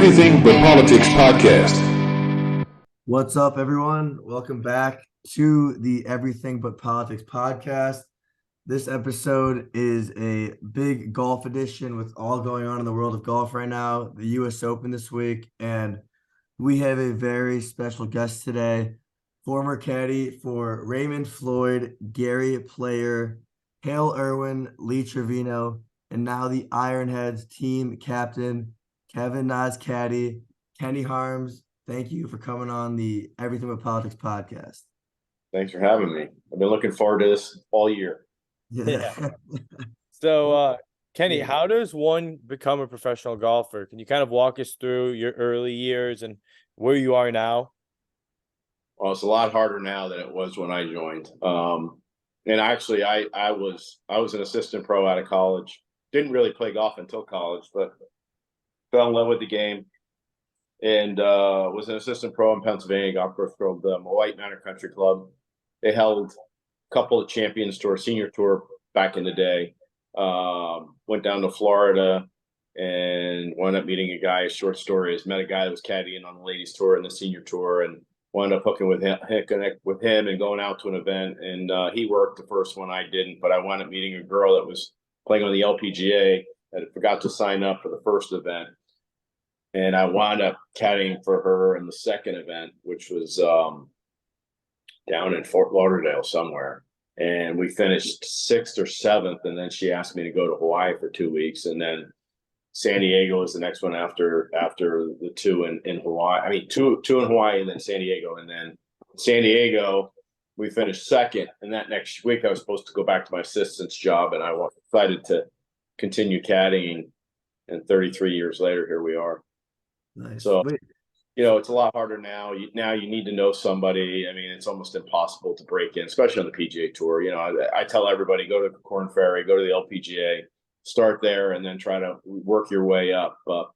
Everything But Politics podcast. What's up, everyone? Welcome back to the Everything But Politics podcast. This episode is a big golf edition with all going on in the world of golf right now, the U.S. Open this week, and we have a very special guest today, former caddy for Raymond Floyd, Gary Player, Hale Irwin, Lee Trevino, and now the Ironheads team captain, Kevin Nas Caddy, Kenny Harms. Thank you for coming on the Everything But Politics podcast. Thanks for having me. I've been looking forward to this all year. Yeah. So, Kenny, how does one become a professional golfer? Can you kind of walk us through your early years and where you are now? Well, it's a lot harder now than it was when I joined. And actually, I was an assistant pro out of college. Didn't really play golf until college, but fell in love with the game. And was an assistant pro in Pennsylvania golf course called the White Manor Country Club. They held a couple of Champions Tour, Senior Tour back in the day. Went down to Florida and wound up meeting a guy. Short story is met a guy that was caddying on the Ladies Tour and the Senior Tour, and wound up hooking with him and going out to an event. And he worked the first one, I didn't, but I wound up meeting a girl that was playing on the LPGA that forgot to sign up for the first event. And I wound up caddying for her in the second event, which was down in Fort Lauderdale somewhere. And we finished 6th or 7th. And then she asked me to go to Hawaii for 2 weeks. And then San Diego was the next one after the two in Hawaii. I mean, two in Hawaii and then San Diego. And then San Diego, we finished 2nd. And that next week, I was supposed to go back to my assistant's job. And I decided to continue caddying. And 33 years later, here we are. Nice. So, it's a lot harder now. Now you need to know somebody. I mean, it's almost impossible to break in, especially on the PGA Tour. I tell everybody, go to Corn Ferry, go to the LPGA, start there, and then try to work your way up. But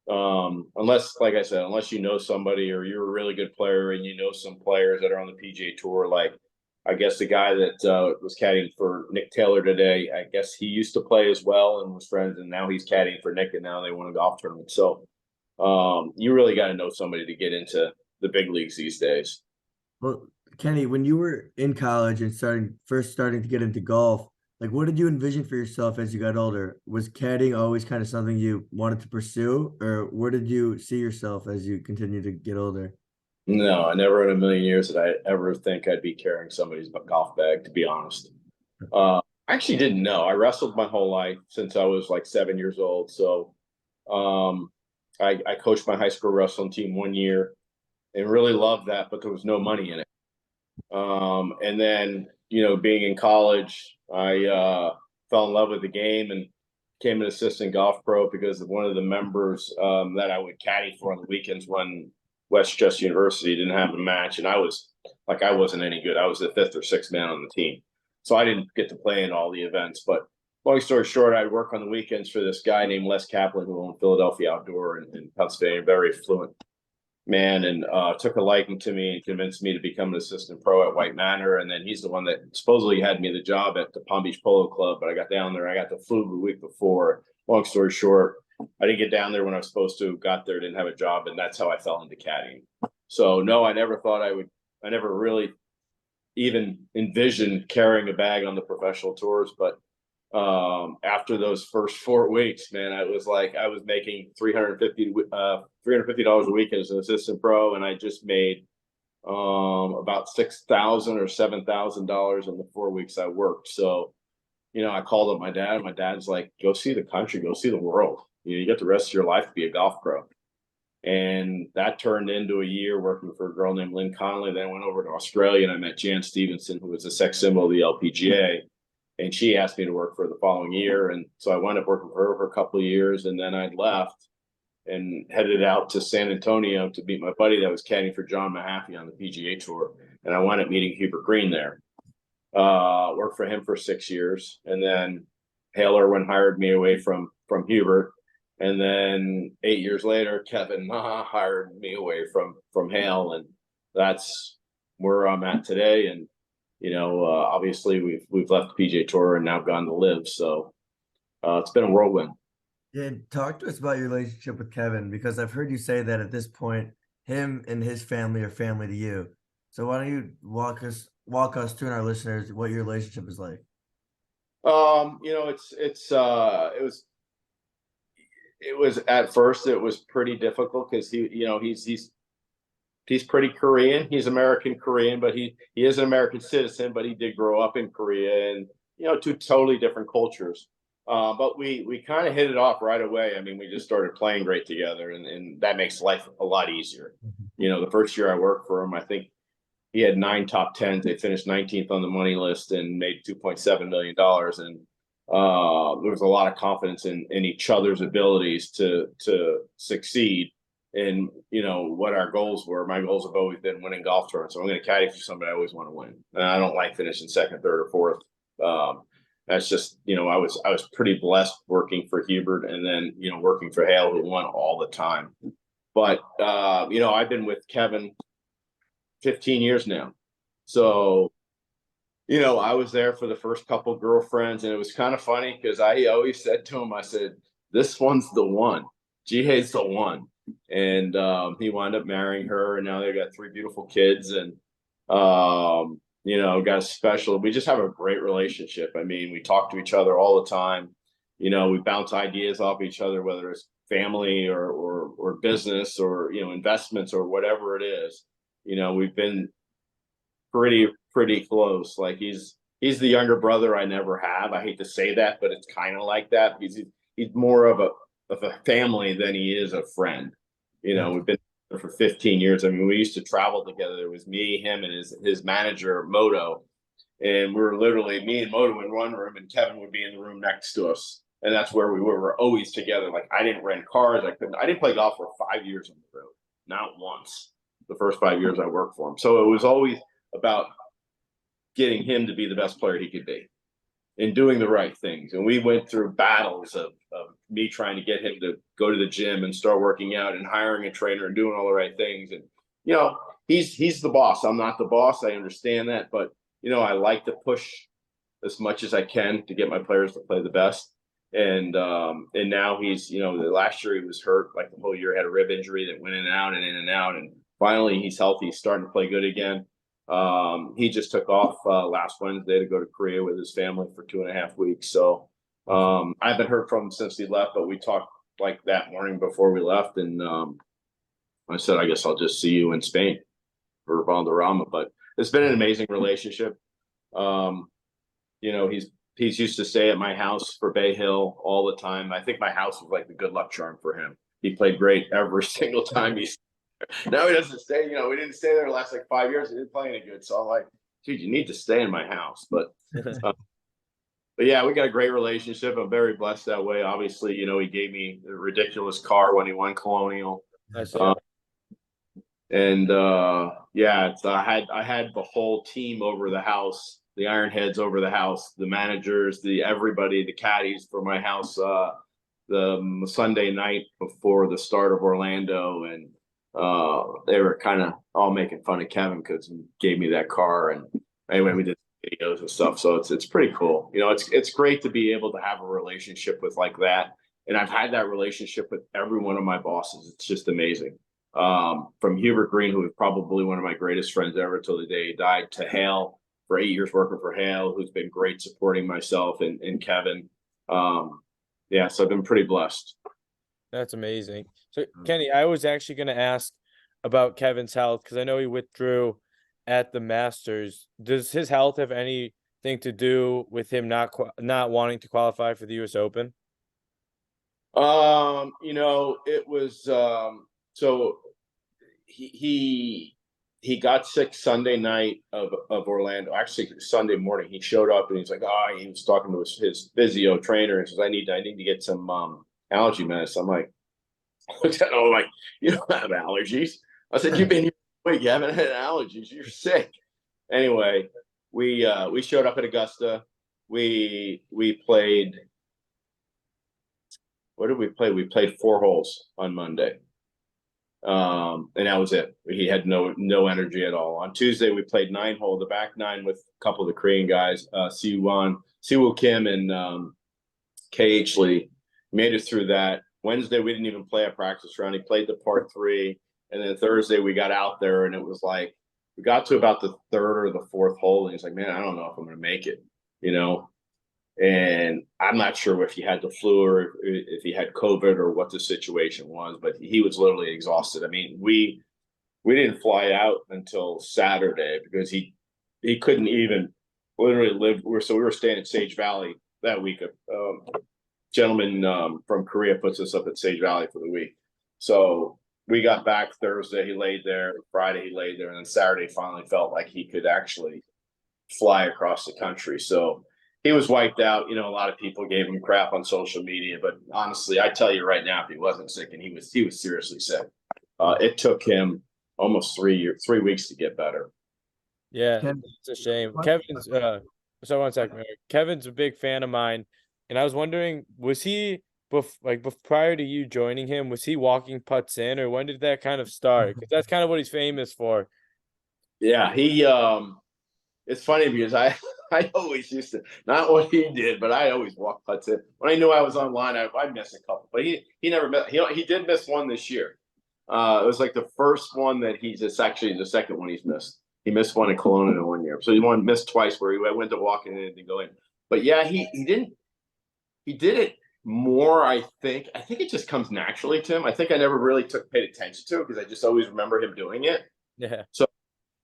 unless, like I said, unless you know somebody or you're a really good player and you know some players that are on the PGA Tour, like I guess the guy that was caddying for Nick Taylor today, I guess he used to play as well and was friends, and now he's caddying for Nick, and now they won a golf tournament. So you really got to know somebody to get into the big leagues these days. Well, Kenny, when you were in college and first starting to get into golf, like what did you envision for yourself as you got older? Was caddying always kind of something you wanted to pursue, or where did you see yourself as you continue to get older? No, I never in a million years did I ever think I'd be carrying somebody's golf bag, to be honest. I actually didn't know. I wrestled my whole life since I was like 7 years old. So I coached my high school wrestling team 1 year and really loved that, but there was no money in it. And then, being in college, I fell in love with the game and became an assistant golf pro because of one of the members that I would caddy for on the weekends when Westchester University didn't have a match. And I wasn't any good. I was the 5th or 6th man on the team. So I didn't get to play in all the events, but long story short, I'd work on the weekends for this guy named Les Kaplan, who owned Philadelphia Outdoor in Pennsylvania, very fluent man, and took a liking to me and convinced me to become an assistant pro at White Manor. And then he's the one that supposedly had me the job at the Palm Beach Polo Club, but I got down there. I got the flu the week before. Long story short, I didn't get down there when I was supposed to, got there, didn't have a job, and that's how I fell into caddying. So, no, I never thought I never really even envisioned carrying a bag on the professional tours, but after those first 4 weeks, man, I was making $350 a week as an assistant pro, and I just made about $6,000 or $7,000 in the 4 weeks I worked. So, I called up my dad. My dad's like, "Go see the country, go see the world. You get the rest of your life to be a golf pro." And that turned into a year working for a girl named Lynn Connolly. Then I went over to Australia and I met Jan Stevenson, who was a sex symbol of the LPGA. And she asked me to work for her the following year. And so I wound up working for her for a couple of years. And then I left and headed out to San Antonio to meet my buddy that was caddying for John Mahaffey on the PGA Tour. And I wound up meeting Hubert Green there. Worked for him for 6 years. And then Hale Irwin hired me away from Hubert. And then 8 years later, Kevin Na hired me away from Hale. And that's where I'm at today. And obviously we've left the PGA Tour and now gone to LIV. So it's been a whirlwind. Yeah, talk to us about your relationship with Kevin, because I've heard you say that at this point, him and his family are family to you. So why don't you walk us through and our listeners what your relationship is like? It was at first it was pretty difficult because he's pretty Korean. He's American Korean, but he is an American citizen, but he did grow up in Korea, and two totally different cultures. But we kind of hit it off right away. I mean, we just started playing great together, and that makes life a lot easier. The first year I worked for him, I think he had 9 top tens. They finished 19th on the money list and made $2.7 million. And there was a lot of confidence in each other's abilities to succeed in what our goals were. My goals have always been winning golf tournaments. So I'm going to caddy for somebody I always want to win. And I don't like finishing second, third, or fourth. That's just I was pretty blessed working for Hubert, and then working for Hale, who won all the time. But I've been with Kevin 15 years now. So I was there for the first couple of girlfriends, and it was kind of funny because I always said to him, I said, this one's the one. Jihei's the one. And he wound up marrying her, and now they've got 3 beautiful kids, and got a special. We just have a great relationship. I mean, we talk to each other all the time. We bounce ideas off each other, whether it's family or business or investments or whatever it is. We've been pretty close. Like he's the younger brother I never have. I hate to say that, but it's kind of like that. He's more of a family than he is a friend. We've been there for 15 years. I mean, we used to travel together. It was me, him, and his manager, Moto. And we were literally, me and Moto in one room, and Kevin would be in the room next to us. And that's where we were. We're always together. Like, I didn't rent cars. I didn't play golf for 5 years on the road. Not once. The first 5 years I worked for him. So it was always about getting him to be the best player he could be and doing the right things. And we went through battles of me trying to get him to go to the gym and start working out and hiring a trainer and doing all the right things. And, he's the boss. I'm not the boss. I understand that. But, I like to push as much as I can to get my players to play the best. And now he's, last year he was hurt, like the whole year, had a rib injury that went in and out and in and out. And finally he's healthy. He's starting to play good again. He just took off last Wednesday to go to Korea with his family for 2.5 weeks. So I haven't heard from him since he left, but we talked like that morning before we left. And I said, I guess I'll just see you in Spain for Valderrama. But it's been an amazing relationship. He's used to stay at my house for Bay Hill all the time. I think my house was like the good luck charm for him. He played great every single time he's now he doesn't stay, we didn't stay there the last like 5 years. He didn't play any good. So I'm like, dude, you need to stay in my house. But yeah, we got a great relationship. I'm very blessed that way. Obviously, he gave me a ridiculous car when he won Colonial. I had the whole team over the house, the Ironheads over the house, the managers, everybody, the caddies for my house, the Sunday night before the start of Orlando. And they were kind of all making fun of Kevin because he gave me that car. And anyway, we did videos and stuff. So it's pretty cool. It's great to be able to have a relationship with like that. And I've had that relationship with every one of my bosses. It's just amazing. From Hubert Green, who was probably one of my greatest friends ever till the day he died, to Hale, for 8 years working for Hale, who's been great supporting myself and Kevin. So I've been pretty blessed. That's amazing. So, Kenny, I was actually going to ask about Kevin's health because I know he withdrew at the Masters. Does his health have anything to do with him not wanting to qualify for the U.S. Open? It was so he got sick Sunday night of Orlando. Actually, Sunday morning he showed up and he's like, he was talking to his physio trainer and says, I need to get some allergy medicine. I'm like, looked at him, I'm like, you don't have allergies. I said, you've been here a week, you haven't had allergies, you're sick. Anyway, we showed up at Augusta. We played. What did we play? We played 4 holes on Monday. And that was it. He had no energy at all. On Tuesday, we played 9 hole, the back 9 with a couple of the Korean guys, Siwoo Kim and KH Lee. Made it through that. Wednesday, we didn't even play a practice round. He played the par 3. And then Thursday, we got out there, and it was like, we got to about the 3rd or the 4th hole. And he's like, man, I don't know if I'm going to make it, And I'm not sure if he had the flu or if he had COVID or what the situation was, but he was literally exhausted. I mean, we didn't fly out until Saturday because he couldn't even literally live. So we were staying at Sage Valley that week. Gentleman from Korea puts us up at Sage Valley for the week. So we got back Thursday. He laid there. Friday, he laid there. And then Saturday finally felt like he could actually fly across the country. So he was wiped out. A lot of people gave him crap on social media. But honestly, I tell you right now, if he wasn't sick, and he was seriously sick, it took him almost 3 weeks to get better. Yeah, it's a shame. Kevin's so one second. Kevin's a big fan of mine, and I was wondering, was he prior to you joining him, was he walking putts in, or when did that kind of start? Because that's kind of what he's famous for. Yeah, he it's funny because I always used to, not what he did, but I always walk putts in. When I knew I was online, I missed a couple, but he never missed. He did miss one this year. It was like the first one that actually the second one he's missed. He missed one in Kelowna in 1 year. So he missed twice where he went to walk in and didn't go in. But yeah, he did it more, I think. I think it just comes naturally to him. I think I never really paid attention to it because I just always remember him doing it. Yeah. So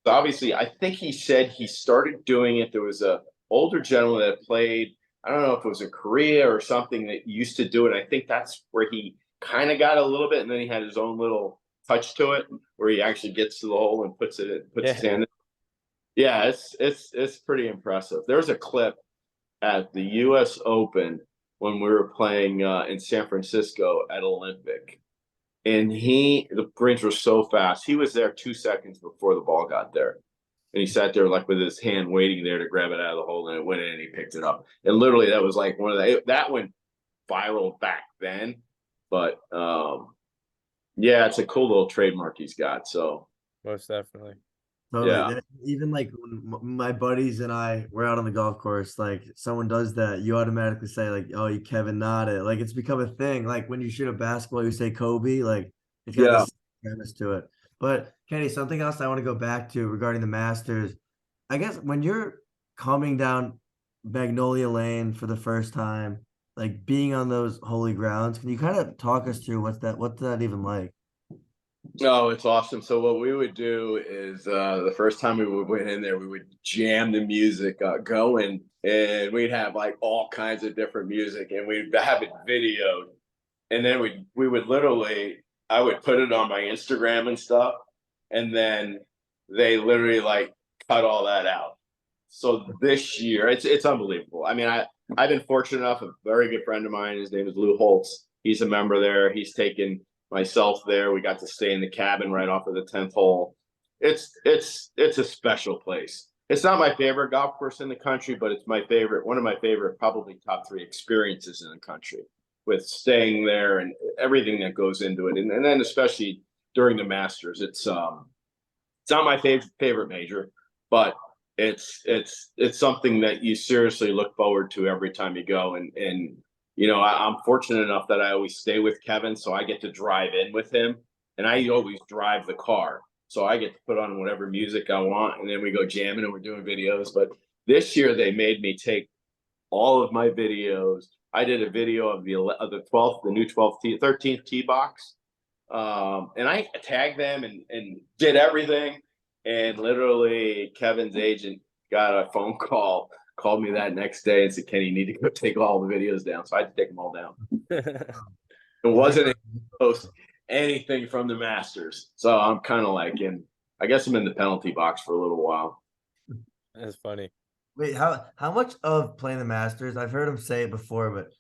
obviously, I think he said he started doing it. There was a older gentleman that played, I don't know if it was in Korea or something, that used to do it. I think that's where he kind of got a little bit, and then he had his own little touch to it where he actually gets to the hole and puts his hand in. Yeah, it's pretty impressive. There's a clip at the US Open when we were playing in San Francisco at Olympic. And the greens were so fast. He was there 2 seconds before the ball got there. And he sat there like with his hand waiting there to grab it out of the hole, and it went in and he picked it up. And literally that was like that went viral back then. But yeah, it's a cool little trademark he's got. So most definitely. Totally. Yeah. Even like when my buddies and I were out on the golf course, like someone does that, you automatically say like, "Oh, you Kevin Nodded." Like it's become a thing. Like when you shoot a basketball, you say Kobe. Like it's got this premise to it. But Kenny, something else I want to go back to regarding the Masters. I guess when you're coming down Magnolia Lane for the first time, like being on those holy grounds, can you kind of talk us through what's that even like? Oh, it's awesome. So what we would do is the first time we went in there, we would jam the music going, and we'd have like all kinds of different music, and we'd have it videoed. And then we would literally, I would put it on my Instagram and stuff, and then they literally like cut all that out. So this year, it's unbelievable. I mean, I've been fortunate enough, a very good friend of mine, his name is Lou Holtz. He's a member there. He's taken myself there. We got to stay in the cabin right off of the 10th hole. It's a special place. It's not my favorite golf course in the country, but it's one of my favorite, probably top 3 experiences in the country, with staying there and everything that goes into it. And then especially during the Masters, it's not my favorite major, but it's something that you seriously look forward to every time you go. And I'm fortunate enough that I always stay with Kevin, so I get to drive in with him, and I always drive the car. So I get to put on whatever music I want, and then we go jamming and we're doing videos. But this year they made me take all of my videos. I did a video of the 12th, the new 13th tee box. And I tagged them and did everything. And literally Kevin's agent got a phone call, called me that next day and said, "Kenny, you need to go take all the videos down." So I had to take them all down. It wasn't able to post anything from the Masters. So I'm kind of like I guess I'm in the penalty box for a little while. That's funny. Wait, how much of playing the Masters? I've heard him say it before, but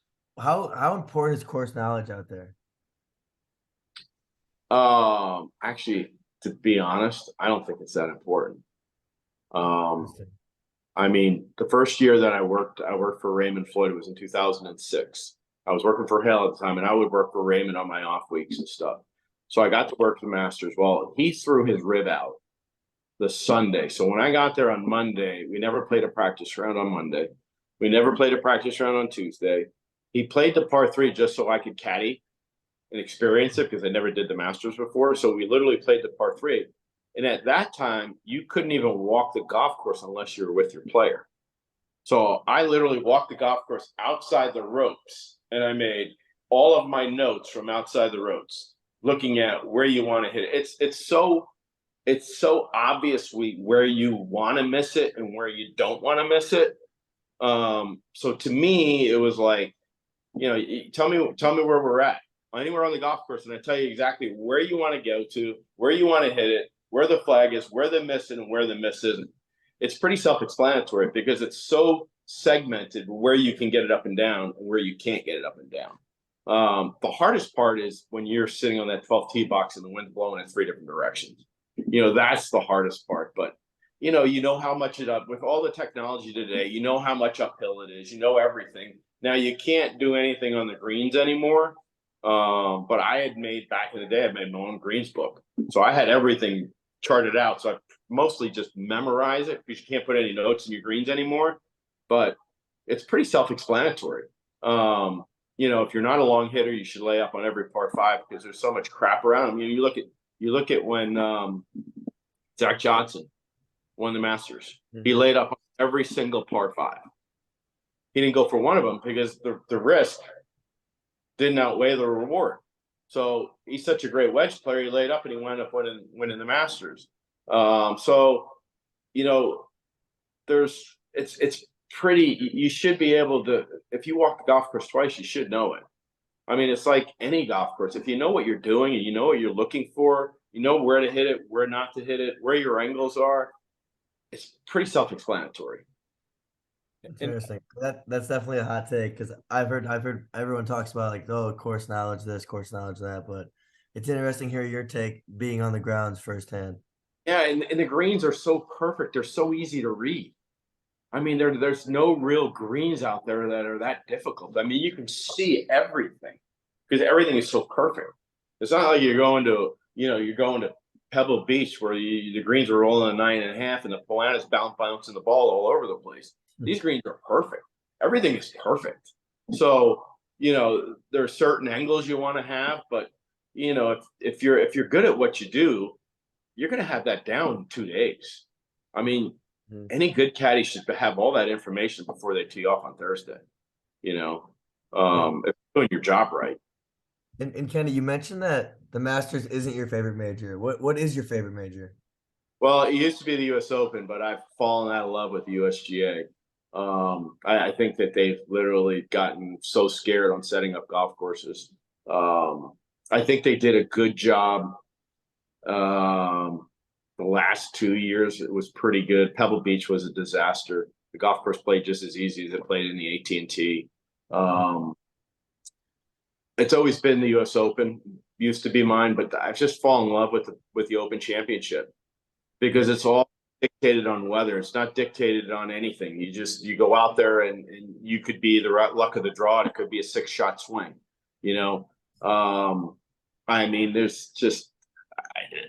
how important is course knowledge out there? Actually, to be honest, I don't think it's that important. I mean, the first year that I worked for Raymond Floyd. It was in 2006. I was working for Hale at the time, and I would work for Raymond on my off weeks and stuff. So I got to work the Masters. Well, he threw his rib out the Sunday. So when I got there on Monday, we never played a practice round on Monday. We never played a practice round on Tuesday. He played the par 3 just so I could caddy and experience it because I never did the Masters before. So we literally played the par 3. And at that time, you couldn't even walk the golf course unless you were with your player. So I literally walked the golf course outside the ropes, and I made all of my notes from outside the ropes, looking at where you want to hit it. It's so obvious where you want to miss it and where you don't want to miss it. So to me, it was like, tell me where we're at, anywhere on the golf course, and I tell you exactly where you want to go to, where you want to hit it, where the flag is, where the miss is, and where the miss isn't. It's pretty self-explanatory because it's so segmented where you can get it up and down and where you can't get it up and down. The hardest part is when you're sitting on that 12 tee box and the wind's blowing in 3 different directions. That's the hardest part. But you know how much with all the technology today, you know how much uphill it is, everything. Now you can't do anything on the greens anymore. But I had made back in the day, I made my own greens book. So I had everything charted out. So I mostly just memorize it because you can't put any notes in your greens anymore. But it's pretty self-explanatory. If you're not a long hitter, you should lay up on every par 5 because there's so much crap around them. You look at when Zach Johnson won the Masters. Mm-hmm. He laid up on every single par 5. He didn't go for one of them because the risk didn't outweigh the reward. So he's such a great wedge player. He laid up and he wound up winning the Masters. It's pretty. You should be able to. If you walk the golf course twice, you should know it. I mean, it's like any golf course. If you know what you're doing and you know what you're looking for, you know where to hit it, where not to hit it, where your angles are. It's pretty self-explanatory. Interesting. That's definitely a hot take because I've heard everyone talks about like, oh, course knowledge this, course knowledge that, but it's interesting to hear your take being on the grounds firsthand. Yeah, and the greens are so perfect. They're so easy to read. I mean, there's no real greens out there that are that difficult. I mean, you can see everything because everything is so perfect. It's not like you're going to Pebble Beach where the greens are rolling a 9.5 and the Poana's bouncing the ball all over the place. These greens are perfect. Everything is perfect. So, there are certain angles you want to have, but if you're good at what you do, you're going to have that down in 2 days. I mean, any good caddy should have all that information before they tee off on Thursday. If you're doing your job right. And Kenny, you mentioned that the Masters isn't your favorite major. What is your favorite major? Well, it used to be the U.S. Open, but I've fallen out of love with the USGA. I think that they've literally gotten so scared on setting up golf courses. I think they did a good job. The last 2 years, it was pretty good. Pebble Beach was a disaster. The golf course played just as easy as it played in the AT&T. It's always been the U.S. Open. Used to be mine, but I've just fallen in love with the Open Championship because it's all dictated on weather. It's not dictated on anything. You go out there and you could be the luck of the draw. It could be a 6-shot swing. I mean, there's just.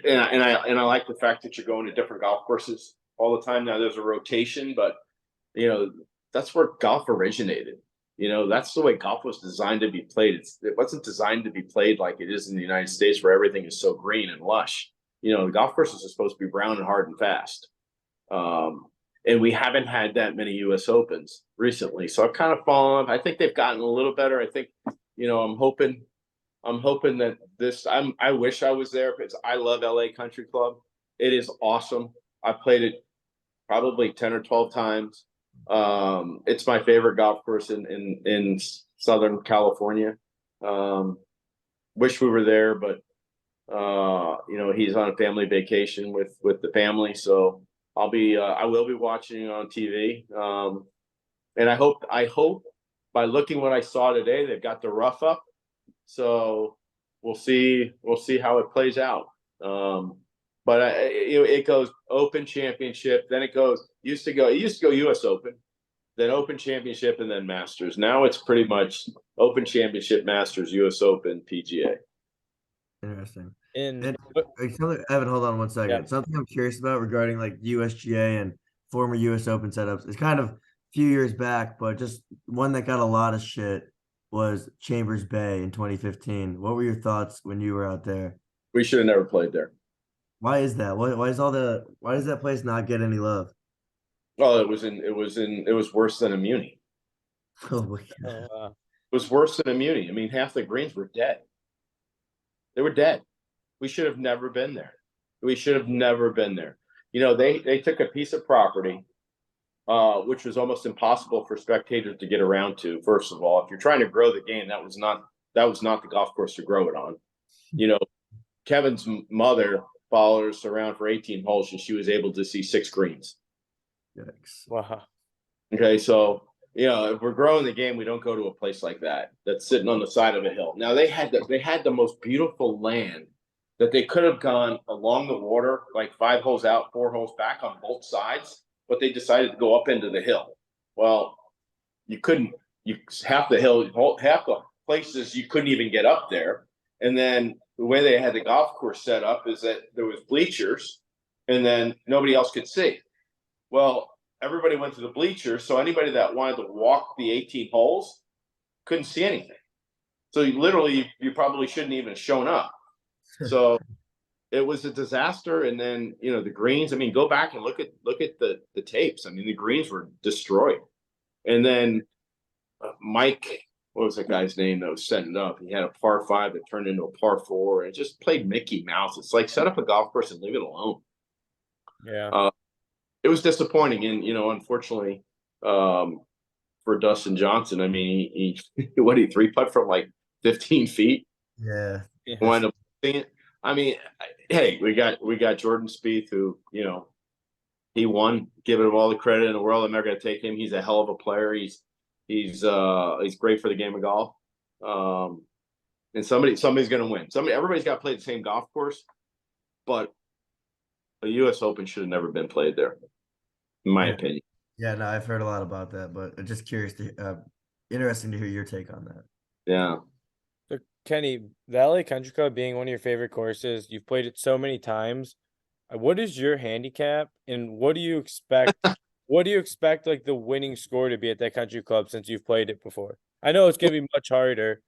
And I like the fact that you're going to different golf courses all the time. Now there's a rotation, but that's where golf originated. That's the way golf was designed to be played. It wasn't designed to be played like it is in the United States, where everything is so green and lush. The golf courses are supposed to be brown and hard and fast. And we haven't had that many U.S. Opens recently, so I've kind of fallen. I think they've gotten a little better. I think, I'm hoping that I wish I was there because I love LA Country Club. It is awesome. I played it probably 10 or 12 times. It's my favorite golf course in Southern California. Wish we were there, but he's on a family vacation with the family, so I will be watching on TV. And I hope by looking what I saw today, they've got the rough up. So we'll see how it plays out. But it goes Open Championship, then it used to go U.S. Open, then Open Championship, and then Masters. Now it's pretty much Open Championship, Masters, U.S. Open, PGA. Interesting. And Evan, hold on one second. Yeah. Something I'm curious about regarding like USGA and former U.S. Open setups is kind of a few years back, but just one that got a lot of shit was Chambers Bay in 2015. What were your thoughts when you were out there? We should have never played there. Why is that? Why does that place not get any love? Well, it was worse than a Muni. Oh my Oh, God. wow. It was worse than a Muni. I mean, half the greens were dead. They were dead. We should have never been there. We should have never been there. You know, they took a piece of property, which was almost impossible for spectators to get around to. First of all, if you're trying to grow the game, that was not the golf course to grow it on. You know, Kevin's mother followed us around for 18 holes, and she was able to see 6 greens. Yikes. Wow. Okay, so you know, if we're growing the game, we don't go to a place like that that's sitting on the side of a hill. Now they had the most beautiful land that they could have gone along the water, like 5 holes out, 4 holes back on both sides, but they decided to go up into the hill. Well, you couldn't. Half the places you couldn't even get up there. And then the way they had the golf course set up is that there was bleachers, and then nobody else could see. Well, everybody went to the bleachers, so anybody that wanted to walk the 18 holes couldn't see anything. So you probably shouldn't even have shown up. So it was a disaster. And then, you know, the greens, I mean, go back and look at the tapes. I mean, the greens were destroyed. And then Mike, what was that guy's name that was setting it up? He had a par 5 that turned into a par 4 and just played Mickey Mouse. It's like, set up a golf course and leave it alone. Yeah. It was disappointing. And, you know, unfortunately, for Dustin Johnson, I mean, he 3-putt from like 15 feet. Yeah. Wind up seeing it. I mean, hey, we got Jordan Spieth, who, you know, he won. Give him all the credit in the world. I'm never going to take him. He's a hell of a player. He's great for the game of golf. And somebody's going to win. Everybody's got to play the same golf course, but a U.S. Open should have never been played there, in my opinion. Yeah, no, I've heard a lot about that, but I'm just curious interesting to hear your take on that. Yeah. So Kenny, the LA Country Club being one of your favorite courses, you've played it so many times. What is your handicap, and what do you expect? What do you expect, like, the winning score to be at that country club since you've played it before? I know it's gonna be much harder.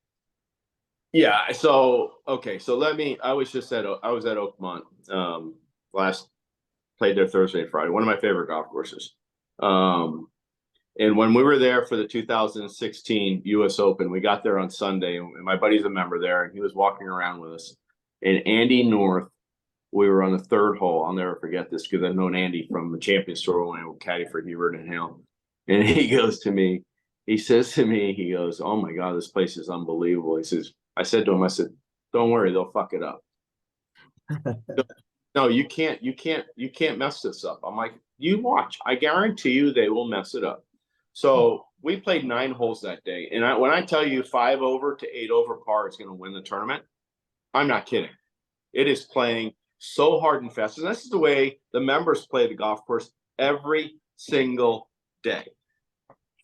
Yeah. So okay. So I was at Oakmont played there Thursday and Friday. One of my favorite golf courses. And when we were there for the 2016 U.S. Open, we got there on Sunday, and my buddy's a member there, and he was walking around with us. And Andy North, we were on the 3rd hole. I'll never forget this because I've known Andy from the Champions Tour when I was caddy for Hubert and Hale. And he says to me, he goes, "Oh my God, this place is unbelievable." He says, I said, "Don't worry, they'll fuck it up." No, you can't mess this up. I'm like, you watch. I guarantee you they will mess it up. So we played 9 holes that day. And when I tell you 5 over to 8 over par is going to win the tournament, I'm not kidding. It is playing so hard and fast. And this is the way the members play the golf course every single day.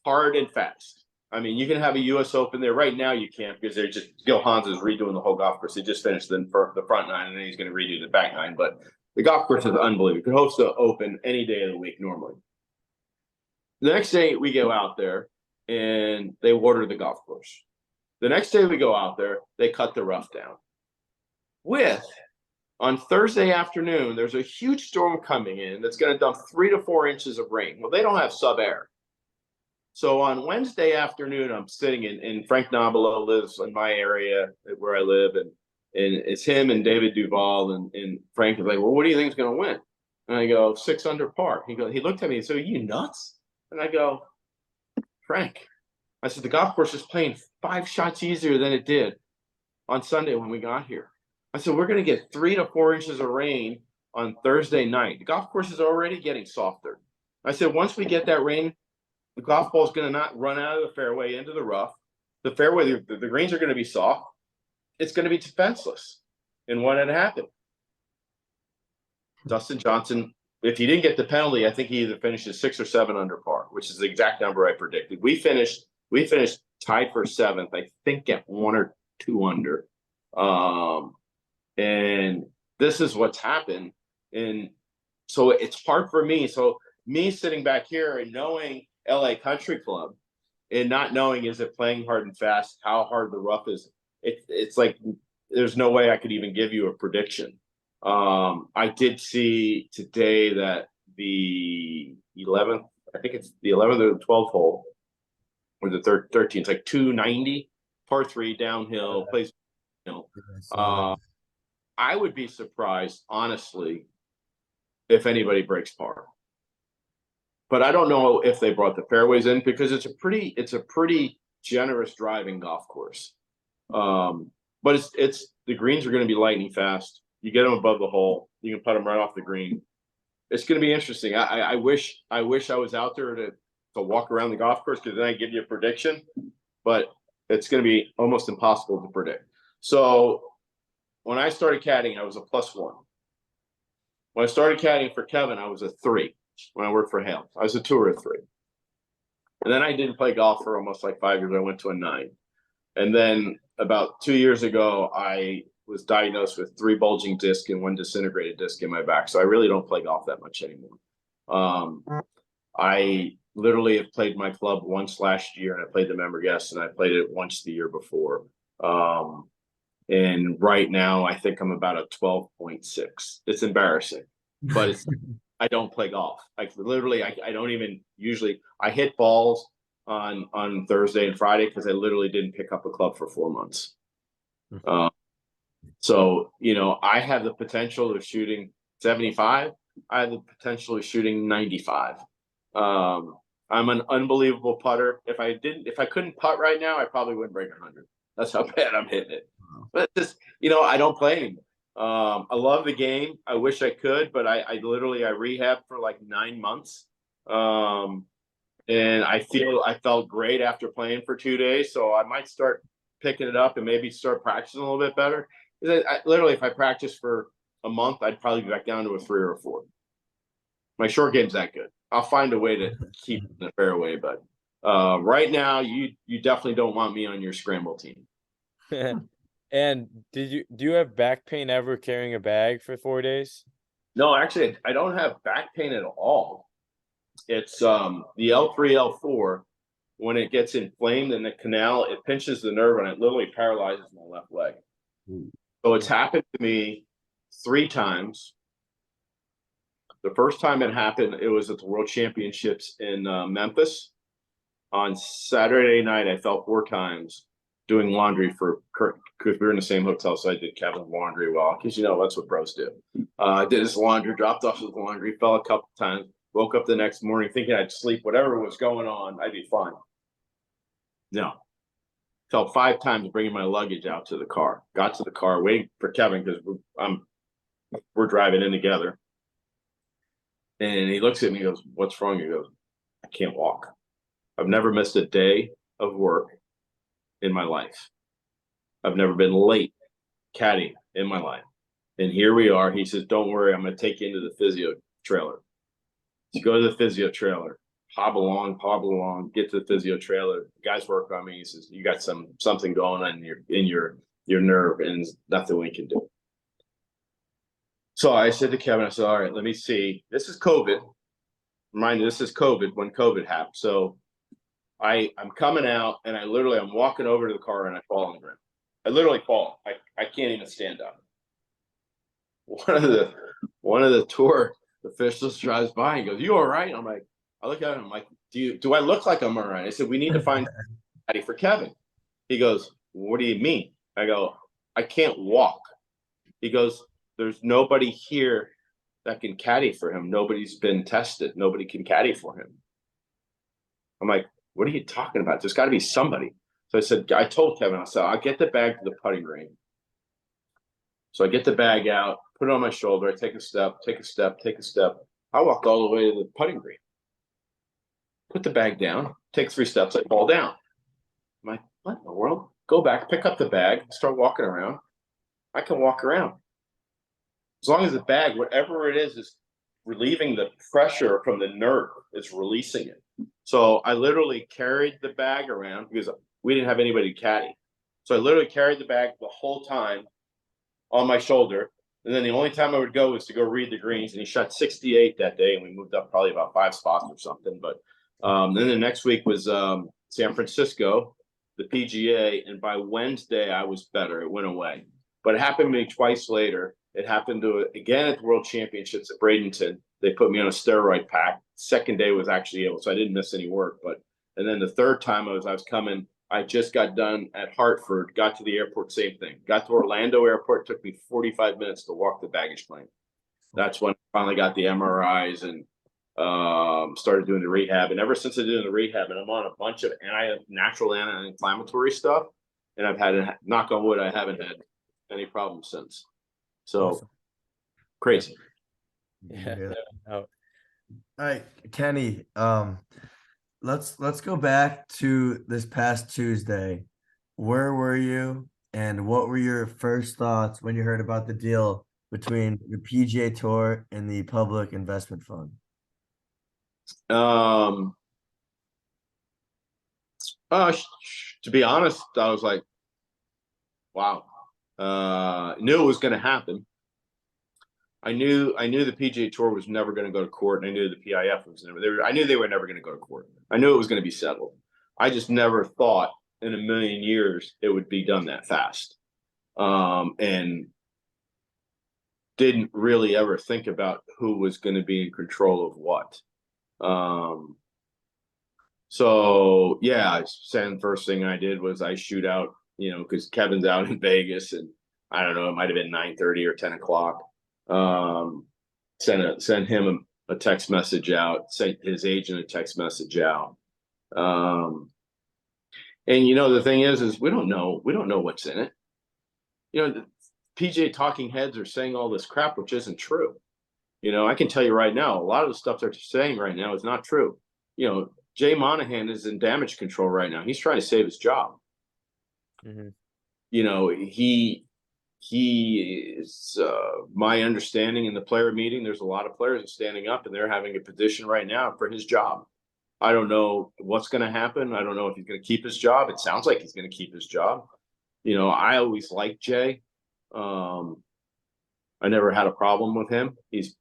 Hard and fast. I mean, you can have a U.S. Open there. Right now you can't because they're just Gil Hans is redoing the whole golf course. He just finished the front 9, and then he's going to redo the back 9. But the golf course is unbelievable. You can host the Open any day of the week normally. The next day we go out there, and they water the golf course. The next day we go out there, they cut the rough down. On Thursday afternoon, there's a huge storm coming in that's going to dump 3 to 4 inches of rain. Well, they don't have sub-air. So on Wednesday afternoon, I'm sitting in Frank Nobilo lives in my area where I live, and it's him and David Duval, and Frank is like, "Well, what do you think is going to win?" And I go, 6 under par. He looked at me and said, "Are you nuts?" And I go, "Frank," I said, "the golf course is playing 5 shots easier than it did on Sunday when we got here." I said, "We're going to get 3 to 4 inches of rain on Thursday night. The golf course is already getting softer." I said, "Once we get that rain, the golf ball is going to not run out of the fairway into the rough. The fairway, the greens are going to be soft. It's going to be defenseless." And what had happened? Dustin Johnson, if he didn't get the penalty, I think he either finishes 6 or 7 under par, which is the exact number I predicted. We finished tied for 7th, I think at 1 or 2 under. And this is what's happened. And so it's hard for me. So me sitting back here and knowing LA Country Club and not knowing, is it playing hard and fast, how hard the rough is, it's like there's no way I could even give you a prediction. I did see today that the 11th, I think it's the 11th or the 12th hole, or the 13th, it's like 290, par 3 downhill, plays. I would be surprised, honestly, if anybody breaks par. But I don't know if they brought the fairways in, because it's a pretty generous driving golf course. But it's the greens are going to be lightning fast. You get them above the hole, you can put them right off the green. It's going to be interesting. I wish I was out there to walk around the golf course, because then I give you a prediction, but it's going to be almost impossible to predict. So when I started caddying, I was a +1. When I started caddying for Kevin, I was a 3. When I worked for Hale, I was a 2 or a 3. And then I didn't play golf for almost like 5 years. I went to a 9. And then about 2 years ago, I was diagnosed with 3 bulging discs and 1 disintegrated disc in my back. So I really don't play golf that much anymore. I literally have played my club once last year, and I played the member guest, and I played it once the year before. And right now I think I'm about a 12.6. It's embarrassing, but it's I don't play golf. I don't even usually. I hit balls on Thursday and Friday because I literally didn't pick up a club for 4 months. So, I have the potential of shooting 75. I have the potential of shooting 95. I'm an unbelievable putter. If I couldn't putt right now, I probably wouldn't break 100. That's how bad I'm hitting it. But just, I don't play anymore. I love the game. I wish I could, but I rehabbed for like 9 months. And I felt great after playing for 2 days. So I might start picking it up and maybe start practicing a little bit better. Literally, if I practice for a month, I'd probably be back down to a 3 or a 4. My short game's that good. I'll find a way to keep in the fairway, but right now, you definitely don't want me on your scramble team. And do you have back pain ever carrying a bag for 4 days? No, actually, I don't have back pain at all. It's the L3, L4. When it gets inflamed in the canal, it pinches the nerve and it literally paralyzes my left leg. So it's happened to me 3 times. The first time it happened, it was at the World Championships in Memphis. On Saturday night, I fell 4 times doing laundry for Kurt, because we were in the same hotel, so I did Kevin's laundry well, because that's what pros do. I did his laundry, dropped off his laundry, fell a couple times, woke up the next morning thinking I'd sleep, whatever was going on, I'd be fine. No. Fell 5 times bringing my luggage out to the car. Got to the car, waiting for Kevin, because we're driving in together. And he looks at me and goes, "What's wrong?" He goes, "I can't walk. I've never missed a day of work in my life. I've never been late caddying in my life. And here we are." He says, "Don't worry, I'm going to take you into the physio trailer." So go to the physio trailer, hobble along, get to the physio trailer. The guys work on me. He says, "You got something going on in your nerve, and there's nothing we can do." So I said to Kevin, I said, "All right, let me see. This is COVID. Remind you, this is COVID, when COVID happened." So I'm coming out, and I'm walking over to the car, and I fall on the ground. I literally fall. I can't even stand up. One of the tour officials drives by and goes, "You all right?" I'm like, I look at him, I'm like, do I look like I'm all right? I said, "We need to find caddy for Kevin." He goes, "What do you mean?" I go, "I can't walk." He goes, "There's nobody here that can caddy for him. Nobody's been tested. Nobody can caddy for him." I'm like, "What are you talking about? There's got to be somebody." So I told Kevin, I said, "I'll get the bag to the putting green." So I get the bag out, put it on my shoulder. I take a step. I walk all the way to the putting green. Put the bag down, take 3 steps, I fall down. I'm like, "What in the world?" Go back, pick up the bag, start walking around. I can walk around. As long as the bag, whatever it is relieving the pressure from the nerve, it's releasing it. So I literally carried the bag around because we didn't have anybody to caddy. So I literally carried the bag the whole time on my shoulder. And then the only time I would go was to go read the greens. And he shot 68 that day, and we moved up probably about 5 spots or something. But then the next week was San Francisco, the PGA, and by Wednesday I was better. It went away. But it happened to me twice later. It happened to again at the World Championships at Bradenton. They put me on a steroid pack. Second day was actually able, so I didn't miss any work. And then the third time I was coming, I just got done at Hartford, got to the airport, same thing. Got to Orlando airport, took me 45 minutes to walk the baggage claim. That's when I finally got the MRIs and started doing the rehab. And ever since I did the rehab, and I'm on a bunch of natural anti-inflammatory stuff, and I've had, knock on wood, I haven't had any problems since. So Awesome. crazy. Yeah. Oh, All right, Kenny. Let's go back to this past Tuesday. Where were you, and what were your first thoughts when you heard about the deal between the PGA Tour and the Public Investment Fund? To be honest, I was like, wow. Knew it was going to happen. I knew the PGA Tour was never going to go to court, and I knew the PIF was never. I knew they were never going to go to court. I knew it was going to be settled. I just never thought in a million years it would be done that fast, and didn't really ever think about who was going to be in control of what. So yeah, first thing I did was I shoot out, because Kevin's out in Vegas, and I don't know, it might have been 9:30 or 10 o'clock. Send him a text message out, sent his agent a text message out. And the thing is we don't know what's in it. The PGA talking heads are saying all this crap, which isn't true. I can tell you right now, a lot of the stuff they're saying right now is not true. Jay Monahan is in damage control right now. He's trying to save his job. mm-hmm. He is, my understanding in the player meeting, there's a lot of players standing up and they're having a petition right now for his job. I don't know what's going to happen. I don't know if he's going to keep his job. It sounds like he's going to keep his job. I always liked Jay. I never had a problem with him. He's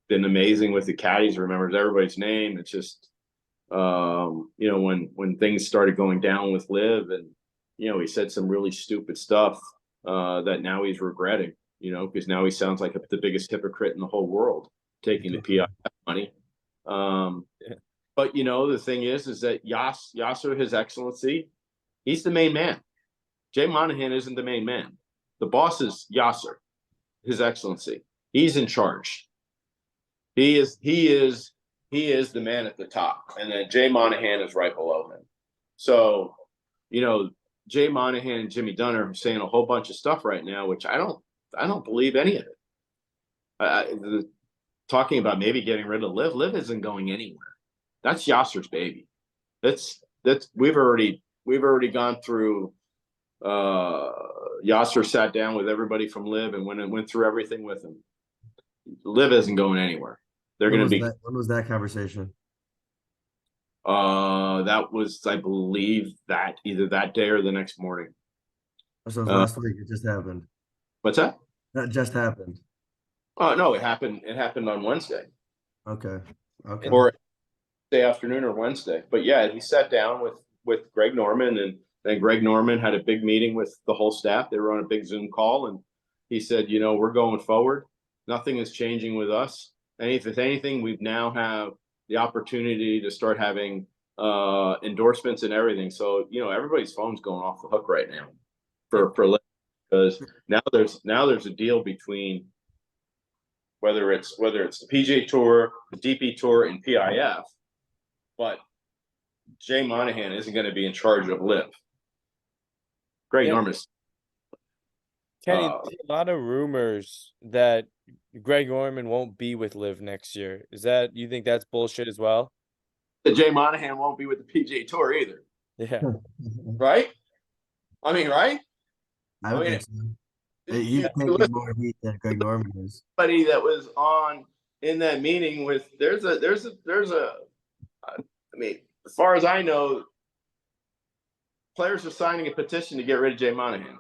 been amazing with the caddies, remembers everybody's name. It's just, when things started going down with LIV, and, he said some really stupid stuff that now he's regretting, because now he sounds like the biggest hypocrite in the whole world, taking the PIF money. But, the thing is that Yasser, His Excellency, he's the main man. Jay Monahan isn't the main man. The boss is Yasser, His Excellency. He's in charge. He is the man at the top, and then Jay Monahan is right below him. So, Jay Monahan and Jimmy Dunner are saying a whole bunch of stuff right now, which I don't believe any of it. Talking about maybe getting rid of LIV. LIV isn't going anywhere. That's Yasser's baby. We've already gone through. Yasser sat down with everybody from LIV and went through everything with him. LIV isn't going anywhere. They're going to be. When was that conversation? That was, I believe, that either that day or the next morning. So it was last week. It just happened. What's that? That just happened. Oh no, it happened. It happened on Wednesday. Okay. Or Day afternoon or Wednesday. But yeah, he sat down with Greg Norman, and then Greg Norman had a big meeting with the whole staff. They were on a big Zoom call, and he said, we're going forward. Nothing is changing with us. And if anything, we now have the opportunity to start having endorsements and everything. So, everybody's phone's going off the hook right now for because now there's a deal between whether it's the PGA Tour, the DP Tour, and PIF, but Jay Monahan isn't going to be in charge of LIV. Greg Norman. Kenny, there's a lot of rumors that Greg Norman won't be with LIV next year. You think that's bullshit as well? Jay Monahan won't be with the PGA Tour either. Yeah. Right? I mean, right? I would think so. He's taking more heat than Greg Norman is. Somebody that was on in that meeting with there's a I mean, as far as I know, players are signing a petition to get rid of Jay Monahan.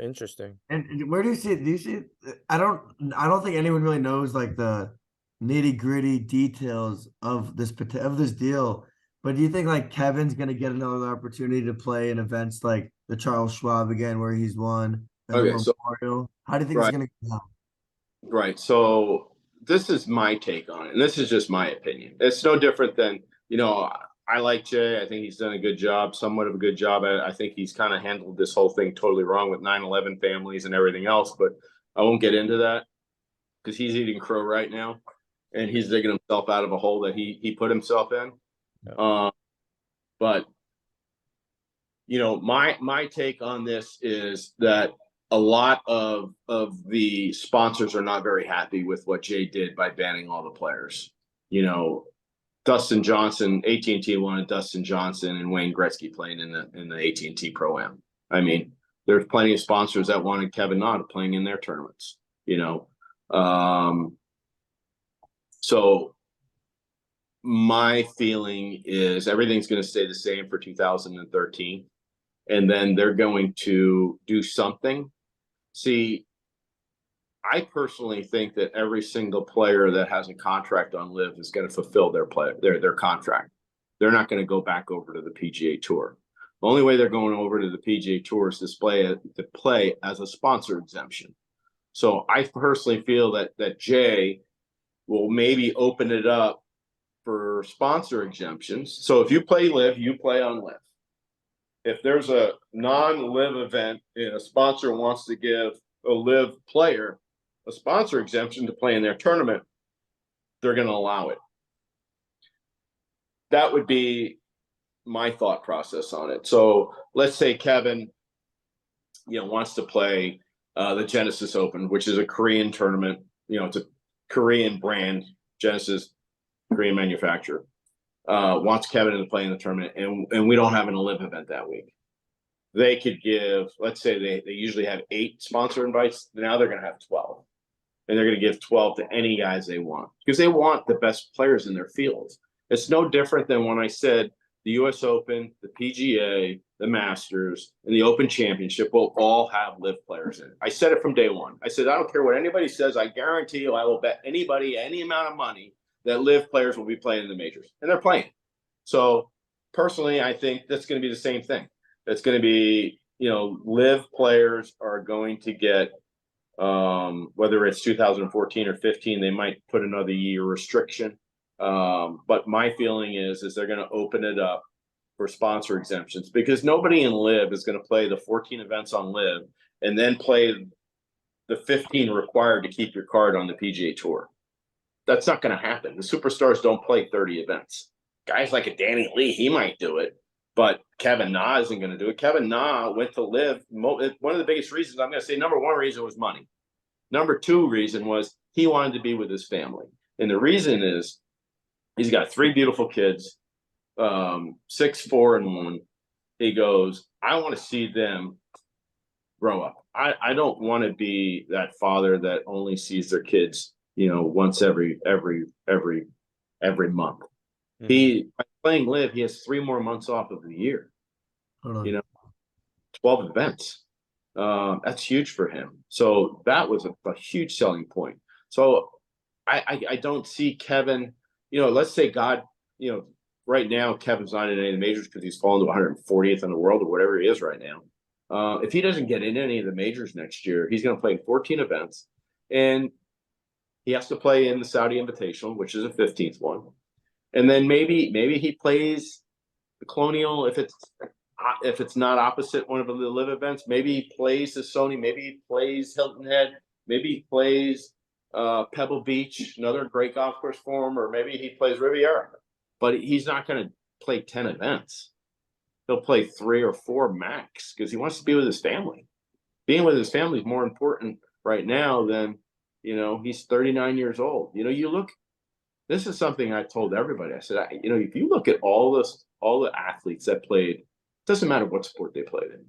Interesting. And where do you see it? Do you see it? I don't think anyone really knows like the nitty-gritty details of this deal. But do you think like Kevin's gonna get another opportunity to play in events like the Charles Schwab again, where he's won, and Okay, the so Memorial? How do you think it's right, gonna go? right. So this is my take on it, and this is just my opinion. It's no different than, I like Jay. I think he's done a good job, somewhat of a good job. I think he's kind of handled this whole thing totally wrong with 9/11 families and everything else, but I won't get into that because he's eating crow right now, and he's digging himself out of a hole that he put himself in. Yeah. But my take on this is that a lot of the sponsors are not very happy with what Jay did by banning all the players. Dustin Johnson, AT&T wanted Dustin Johnson and Wayne Gretzky playing in the AT&T Pro-Am. I mean, there's plenty of sponsors that wanted Kevin Na playing in their tournaments. So my feeling is everything's going to stay the same for 2013, and then they're going to do something. See, I personally think that every single player that has a contract on LIV is going to fulfill their contract. They're not going to go back over to the PGA Tour. The only way they're going over to the PGA Tour is to play as a sponsor exemption. So I personally feel that Jay will maybe open it up for sponsor exemptions. So if you play LIV, you play on LIV. If there's a non-LIV event and a sponsor wants to give a LIV player a sponsor exemption to play in their tournament, they're going to allow it. That would be my thought process on it. So let's say Kevin, wants to play the Genesis Open, which is a Korean tournament. It's a Korean brand, Genesis, Korean manufacturer. Wants Kevin to play in the tournament, and we don't have an LIV event that week. They could give, let's say they usually have 8 sponsor invites. Now they're going to have 12. And they're going to give 12 to any guys they want because they want the best players in their fields. It's no different than when I said the US Open, the PGA, the Masters, and the Open Championship will all have LIV players in it. I said it from day one. I said, I don't care what anybody says. I guarantee you I will bet anybody any amount of money that LIV players will be playing in the majors. And they're playing. So personally, I think that's going to be the same thing. It's going to be, LIV players are going to get, whether it's 2014 or 15, they might put another year restriction. But my feeling is they're going to open it up for sponsor exemptions because nobody in LIV is going to play the 14 events on LIV and then play the 15 required to keep your card on the PGA Tour. That's not going to happen. The superstars don't play 30 events. Guys like a Danny Lee, he might do it, but Kevin Na isn't going to do it. Kevin Na went to LIV. One of the biggest reasons, I'm going to say, number one reason was money. Number two reason was he wanted to be with his family. And the reason is he's got 3 beautiful kids, 6, 4, and 1. He goes, I want to see them grow up. I don't want to be that father that only sees their kids, once every month. Mm-hmm. By playing LIV, he has 3 more months off of the year. 12 events. That's huge for him. So that was a huge selling point. So I don't see Kevin, let's say God, right now Kevin's not in any of the majors because he's fallen to 140th in the world or whatever he is right now. If he doesn't get in any of the majors next year, he's going to play in 14 events, and he has to play in the Saudi Invitational, which is a 15th one. And then maybe he plays the Colonial if it's not opposite one of the LIV events. Maybe he plays the Sony. Maybe he plays Hilton Head. Maybe he plays Pebble Beach, another great golf course for him, or maybe he plays Riviera. But he's not going to play 10 events. He'll play 3 or 4 max because he wants to be with his family. Being with his family is more important right now than, he's 39 years old. You look, this is something I told everybody. I said, if you look at all the athletes that played, doesn't matter what sport they played in,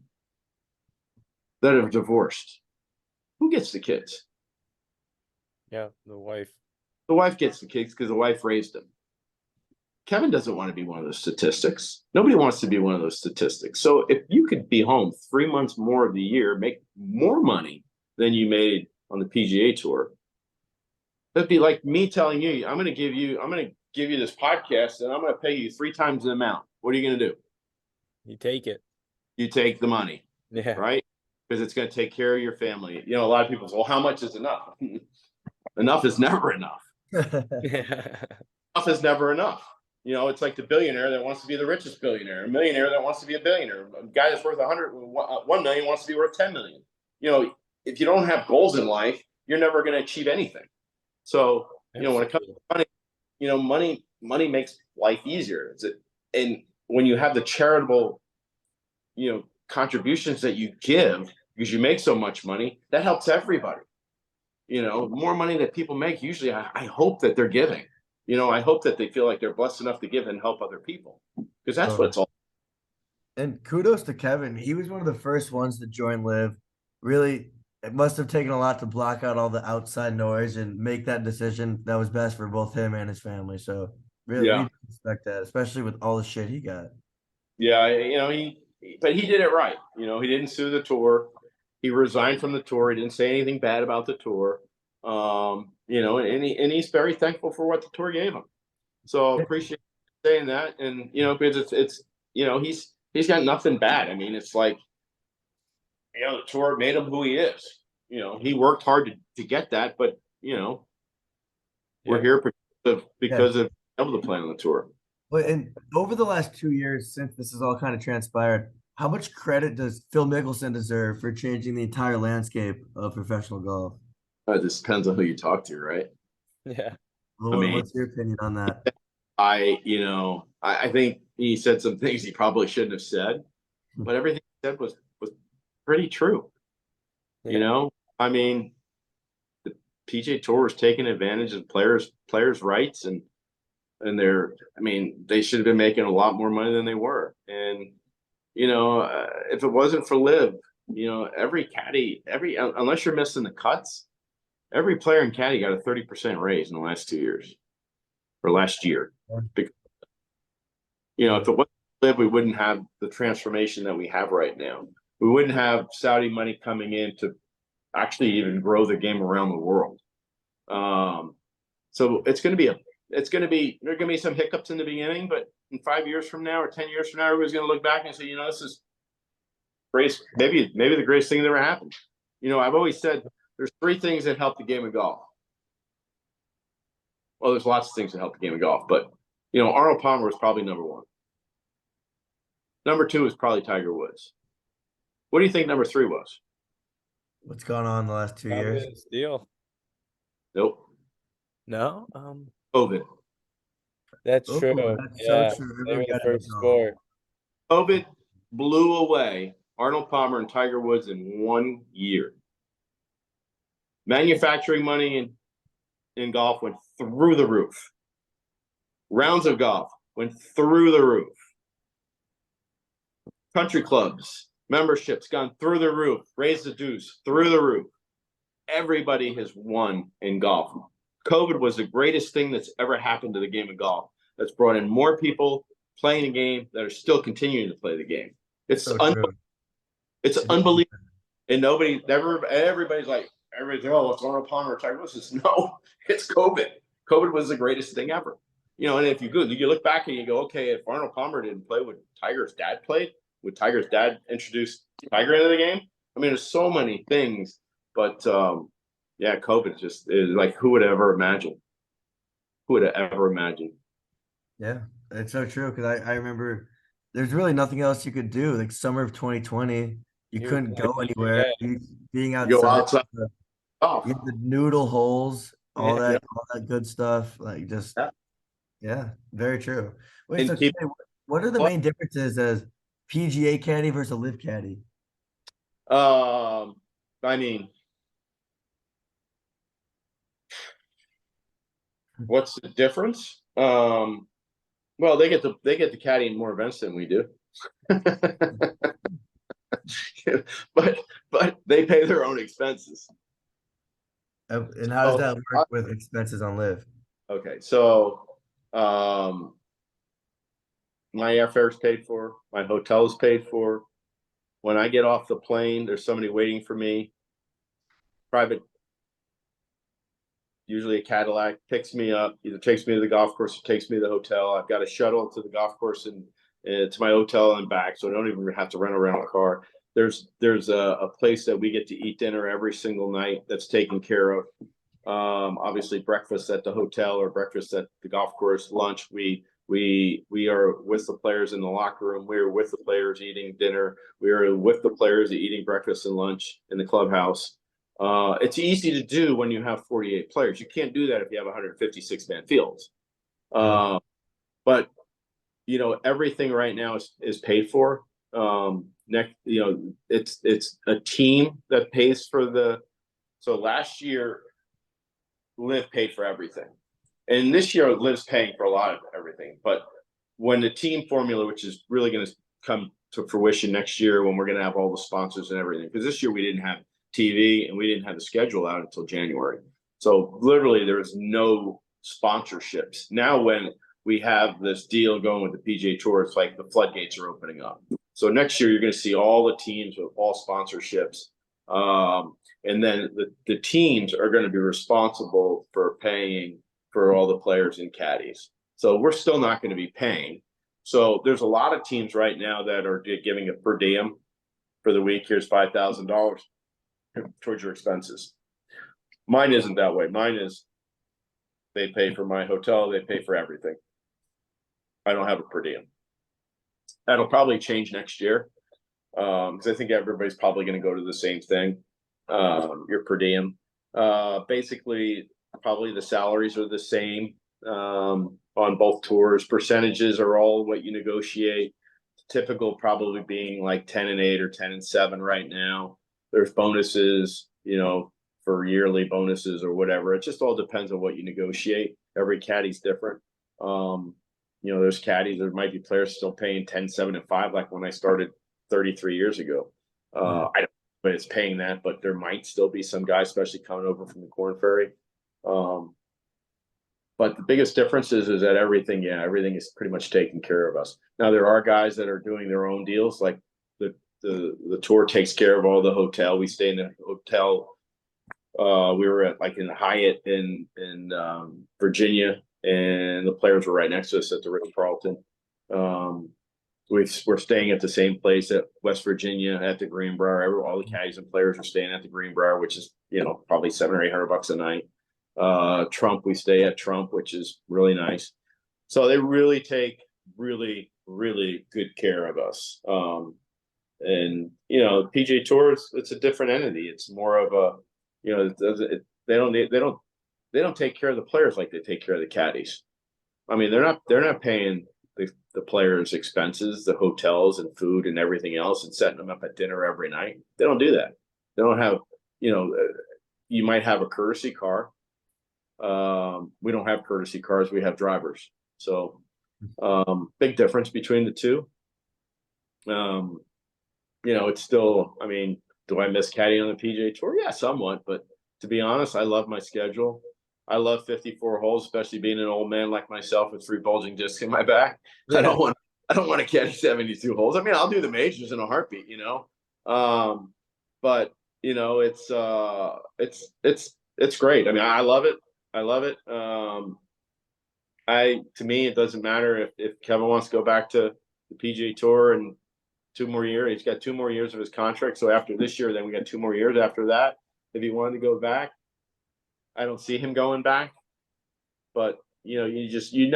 that are divorced, who gets the kids? Yeah, the wife. The wife gets the kids because the wife raised them. Kevin doesn't want to be one of those statistics. Nobody wants to be one of those statistics. So if you could be home 3 months more of the year, make more money than you made on the PGA Tour, that'd be like me telling you, I'm going to give give you this podcast and I'm going to pay you 3 times the amount. What are you going to do? You take it. You take the money, Yeah. right? Because it's going to take care of your family. You know, a lot of people say, well, how much is enough? Enough is never enough. Enough is never enough. You know, it's like the billionaire that wants to be the richest billionaire, a millionaire that wants to be a billionaire, a guy that's worth 1 million wants to be worth 10 million. You know, if you don't have goals in life, you're never going to achieve anything. So, you know, when it comes to money, you know, money makes life easier. And when you have the charitable, you know, contributions that you give because you make so much money, that helps everybody. You know, the more money that people make, usually I hope that they're giving. You know, I hope that they feel like they're blessed enough to give and help other people, because that's what it's all. And kudos to Kevin. He was one of the first ones to join LIV. Really, it must have taken a lot to block out all the outside noise and make that decision that was best for both him and his family. So really, we respect that, especially with all the shit he got. Yeah, you know, but he did it right. You know, he didn't sue the tour. He resigned from the tour. He didn't say anything bad about the tour. You know, and he's very thankful for what the tour gave him. So appreciate saying that. And you know, because it's you know, he's got nothing bad. I mean, it's like, you know, the tour made him who he is. You know, he worked hard to get that, but you know, we're here because of able to play on the tour. Well, and over the last 2 years, since this has all kind of transpired, how much credit does Phil Mickelson deserve for changing the entire landscape of professional golf? It just depends on who you talk to, right? Yeah. Well, I mean, what's your opinion on that? you know, I think he said some things he probably shouldn't have said, but everything he said was pretty true. Yeah. You know, I mean, the PGA Tour is taking advantage of players' rights, and I mean, they should have been making a lot more money than they were. And you know, if it wasn't for LIV, you know, every caddy, unless you're missing the cuts, every player in caddy got a 30% raise in the last 2 years or last year. Because, you know, if it wasn't LIV, we wouldn't have the transformation that we have right now. We wouldn't have Saudi money coming in to actually even grow the game around the world. So there are going to be some hiccups in the beginning, but in 5 years from now or 10 years from now, everybody's going to look back and say, you know, this is great. Maybe the greatest thing that ever happened. You know, I've always said there's 3 things that help the game of golf. Well, there's lots of things that help the game of golf, but you know, Arnold Palmer was probably number 1. Number 2 is probably Tiger Woods. What do you think number 3 was? What's gone on the last 2 years? Deal. Nope. No. COVID. That's true. That's yeah. so true. They were the first sport. COVID blew away Arnold Palmer and Tiger Woods in 1 year. Manufacturing money in golf went through the roof. Rounds of golf went through the roof. Country clubs, memberships gone through the roof. Raised the dues through the roof. Everybody has won in golf. COVID was the greatest thing that's ever happened to the game of golf. That's brought in more people playing the game that are still continuing to play the game. It's So unbelievable. It's unbelievable. And everybody's like, oh, it's Arnold Palmer or Tiger Woods. No, it's COVID. COVID was the greatest thing ever. You know, and if you look back and you go, okay, if Arnold Palmer didn't play, would Tiger's dad played? Would Tiger's dad introduce Tiger into the game? I mean, there's so many things, but yeah, COVID is like, who would ever imagine? Who would have ever imagined? Yeah, it's so true. Because I remember there's really nothing else you could do. Like summer of 2020, you couldn't go anywhere. Being Go outside, Oh, the noodle holes, all that good stuff. Like just, yeah, very true. Wait, And so keep- Kenny, what are the main differences as PGA caddy versus a LIV caddy? I mean, what's the difference? Well, they get to caddy in more events than we do. but they pay their own expenses. And how does that work with expenses on LIV? Okay, so my airfare is paid for, my hotel is paid for. When I get off the plane, there's somebody waiting for me. Private usually a Cadillac, picks me up, either takes me to the golf course or takes me to the hotel. I've got a shuttle to the golf course and to my hotel and back, so I don't even have to rent a rental car. There's a place that we get to eat dinner every single night that's taken care of. Obviously breakfast at the hotel or breakfast at the golf course, lunch. We are with the players in the locker room. We are with the players eating dinner. We are with the players eating breakfast and lunch in the clubhouse. It's easy to do when you have 48 players. You can't do that if you have 156-man fields. But you know, everything right now is paid for. Next, you know, it's a team that pays for the. So last year, LIV paid for everything, and this year LIV's paying for a lot of everything. But when the team formula, which is really going to come to fruition next year, when we're going to have all the sponsors and everything, because this year we didn't have TV and we didn't have the schedule out until January. So literally there was no sponsorships. Now when we have this deal going with the PGA Tour, it's like the floodgates are opening up. So next year you're going to see all the teams with all sponsorships. And then the teams are going to be responsible for paying for all the players and caddies. So we're still not going to be paying. So there's a lot of teams right now that are giving a per diem for the week. Here's $5,000 towards your expenses. Mine isn't that way. Mine is they pay for my hotel. They pay for everything. I don't have a per diem. That'll probably change next year because I think everybody's probably going to go to the same thing. Your per diem. Basically, probably the salaries are the same on both tours. Percentages are all what you negotiate. Typical probably being like 10-8 or 10-7 right now. There's bonuses, you know, for yearly bonuses or whatever. It just all depends on what you negotiate. Every caddy's different. You know, there's caddies, there might be players still paying 10, 7, and 5, like when I started 33 years ago. I don't know if it's paying that, but there might still be some guys, especially coming over from the Corn Ferry. But the biggest difference is that everything is pretty much taken care of us. Now there are guys that are doing their own deals, like the tour takes care of all the hotel. We stay in the hotel. We were at like in the Hyatt in Virginia, and the players were right next to us at the Ritz-Carlton. We're staying at the same place at West Virginia at the Greenbrier. All the caddies and players are staying at the Greenbrier, which is, you know, probably $700 or $800 a night. Trump, we stay at Trump, which is really nice. So they really take really, really good care of us. And you know, PGA Tour, it's a different entity. It's more of a, you know, they don't take care of the players like they take care of the caddies. I mean, they're not paying the players' expenses, the hotels and food and everything else, and setting them up at dinner every night. They don't do that. They don't have, you know, you might have a courtesy car. We don't have courtesy cars. We have drivers. So big difference between the two. You know, it's still, I mean, do I miss caddying on the PGA Tour? Yeah, somewhat. But to be honest, I love my schedule. I love 54 holes, especially being an old man like myself with 3 bulging discs in my back. Yeah. I don't want to caddy 72 holes. I mean, I'll do the majors in a heartbeat, you know. But you know, it's great. I mean, I love it. I love it. To me, it doesn't matter if Kevin wants to go back to the PGA Tour and 2 more years. He's got 2 more years of his contract. So after this year, then we got 2 more years after that. If he wanted to go back, I don't see him going back. But you know, you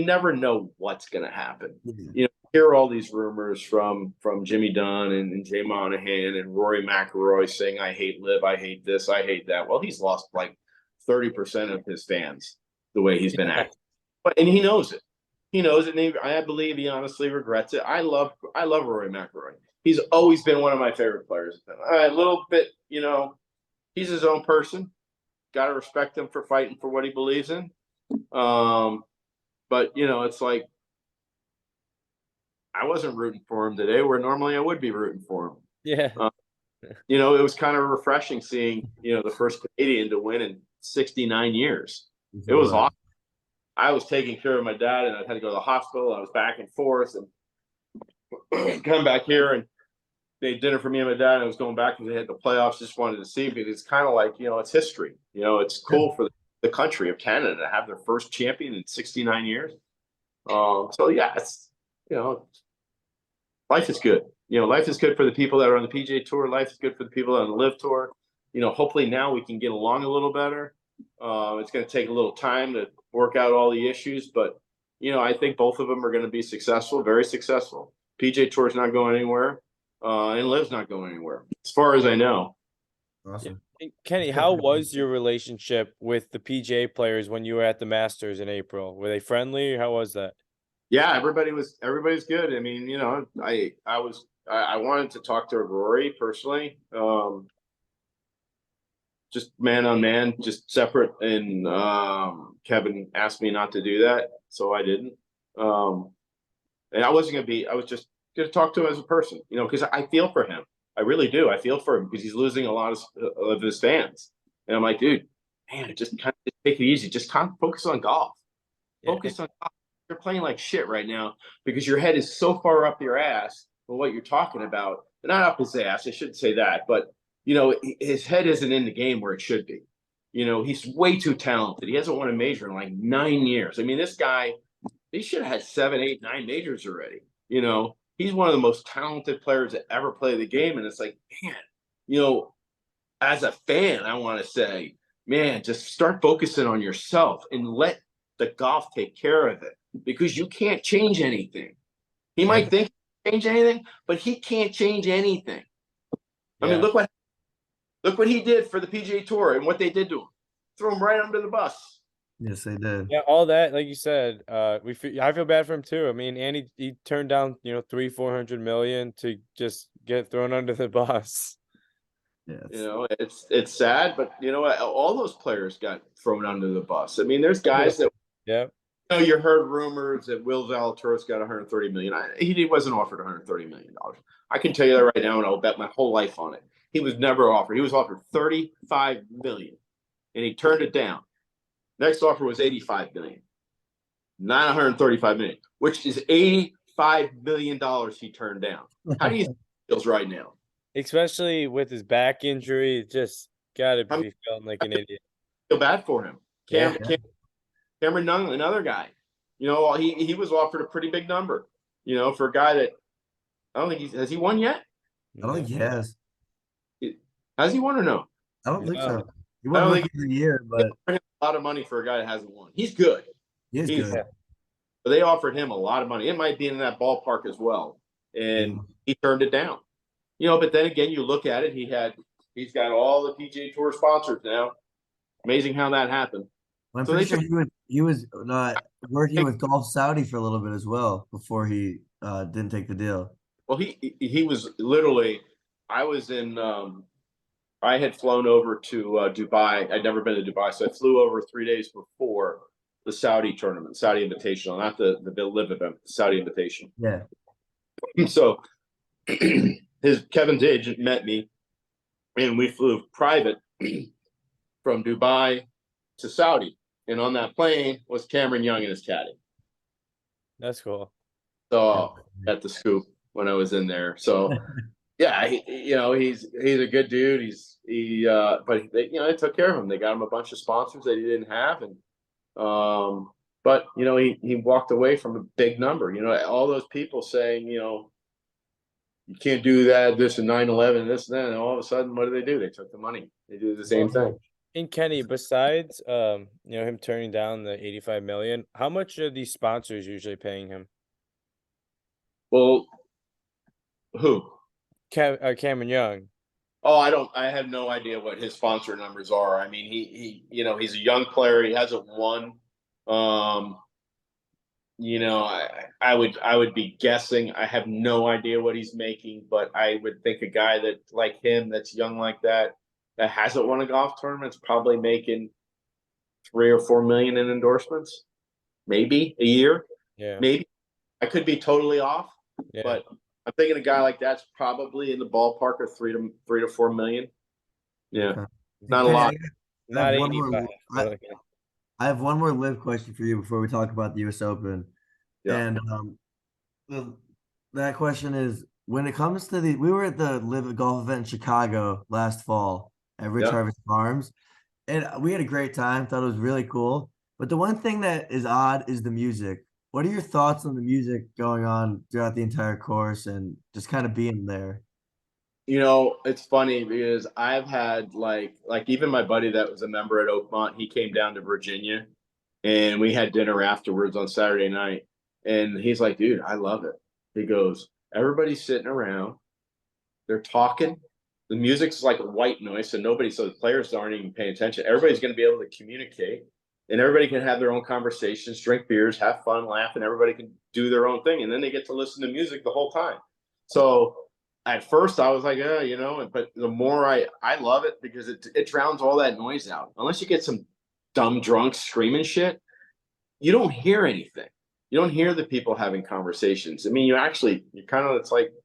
never know what's going to happen. Mm-hmm. You know, hear all these rumors from Jimmy Dunn and Jay Monahan and Rory McIlroy saying, "I hate LIV, I hate this, I hate that." Well, he's lost like 30% of his fans the way he's been acting, and he knows it. He knows it, and I believe he honestly regrets it. I love Rory McIlroy. He's always been one of my favorite players. A little bit, you know, he's his own person. Got to respect him for fighting for what he believes in. But you know, it's like I wasn't rooting for him today, where normally I would be rooting for him. Yeah. You know, it was kind of refreshing seeing, you know, the first Canadian to win in 69 years. It was awesome. I was taking care of my dad, and I had to go to the hospital. I was back and forth, and come back here, and they had dinner for me and my dad. And I was going back because they had the playoffs. Just wanted to see, because it's kind of like, you know, it's history. You know, it's cool for the country of Canada to have their first champion in 69 years. So yeah, it's, life is good. Life is good for the people that are on the PGA Tour. Life is good for the people that are on the LIV Tour. Hopefully now we can get along a little better. It's going to take a little time to work out all the issues, but I think both of them are going to be successful, very successful. PGA Tour is not going anywhere, and LIV's not going anywhere, as far as I know. Awesome. Kenny, how was your relationship with the PGA players when you were at the Masters in April? Were they friendly? How was that? Yeah, everybody's good. I mean, I wanted to talk to Rory personally, just man on man, just separate. And Kevin asked me not to do that, so I didn't. And I was just gonna talk to him as a person, because I feel for him. I really do. I feel for him because he's losing a lot of his fans. And I'm like, dude, man, just kind of take it easy. Just kind of focus on golf. Focus on golf. You're playing like shit right now because your head is so far up your ass for what you're talking about. Not up his ass, I shouldn't say that, but his head isn't in the game where it should be. He's way too talented. He hasn't won a major in like 9 years. I mean, this guy, he should have had 7, 8, 9 majors already. He's one of the most talented players to ever play the game. And it's like, man, as a fan, I want to say, man, just start focusing on yourself and let the golf take care of it, because you can't change anything. He might think he can change anything, but he can't change anything. I mean, look what he did for the PGA Tour and what they did to him. Threw him right under the bus. Yes, they did. Yeah, all that, like you said, I feel bad for him too. I mean, and he turned down, 300-400 million to just get thrown under the bus. Yeah, it's sad, but all those players got thrown under the bus. I mean, there's guys that, you heard rumors that Will Zalatoris got 130 million. He wasn't offered 130 million dollars. I can tell you that right now, and I'll bet my whole life on it. He was never offered. He was offered 35 million, and he turned it down. Next offer was 85 million, not 135 million, which is 85 million dollars he turned down. How do you think he feels right now? Especially with his back injury, it just gotta be feeling like an idiot. Feel bad for him. Cameron Young, another guy. He was offered a pretty big number. For a guy that I don't think has he won yet? I don't think he has. Has he won or no? I don't think so. He I won don't Rookie of the year, but a lot of money for a guy that hasn't won. He's good. he's good. But they offered him a lot of money. It might be in that ballpark as well, and he turned it down. But then again, you look at it. He's got all the PGA Tour sponsors now. Amazing how that happened. Well, I'm pretty sure he was working with Golf Saudi for a little bit as well before he didn't take the deal. Well, he was literally. I was in. I had flown over to Dubai. I'd never been to Dubai, so I flew over 3 days before the Saudi tournament, Saudi Invitational, not the LIV event, the Saudi Invitation. Yeah. So Kevin's agent met me, and we flew private from Dubai to Saudi. And on that plane was Cameron Young and his caddy. That's cool. So at the scoop when I was in there. So yeah, he's a good dude. But they took care of him. They got him a bunch of sponsors that he didn't have, and but he walked away from a big number. All those people saying you can't do that, this and 9/11, this and that, and all of a sudden, what do? They took the money. They do the same thing. And Kenny, besides him turning down the 85 million, how much are these sponsors usually paying him? Well, who? Cameron Young. Oh, I have no idea what his sponsor numbers are. I mean, he's a young player. He hasn't won. I would be guessing. I have no idea what he's making, but I would think a guy that like him, that's young like that hasn't won a golf tournament, is probably making 3 or 4 million in endorsements, maybe a year. Yeah, maybe. I could be totally off, but I'm thinking a guy like that's probably in the ballpark of 3 to 4 million. Yeah, not a lot. Not 85. I have one more LIV question for you before we talk about the U.S. Open. Yeah. And that question is, when it comes to we were at the LIV golf event in Chicago last fall at Rich Harvest Farms, And we had a great time. Thought it was really cool. But the one thing that is odd is the music. What are your thoughts on the music going on throughout the entire course and just kind of being there? It's funny because I've had like even my buddy that was a member at Oakmont, he came down to Virginia and we had dinner afterwards on Saturday night. And he's like, dude, I love it. He goes, everybody's sitting around, they're talking. The music's like a white noise, so the players aren't even paying attention. Everybody's going to be able to communicate, and everybody can have their own conversations, drink beers, have fun, laugh, and everybody can do their own thing. And then they get to listen to music the whole time. So at first I was like, but the more I love it because it drowns all that noise out. Unless you get some dumb drunks screaming shit, you don't hear anything. You don't hear the people having conversations. I mean, you kind of, it's like, it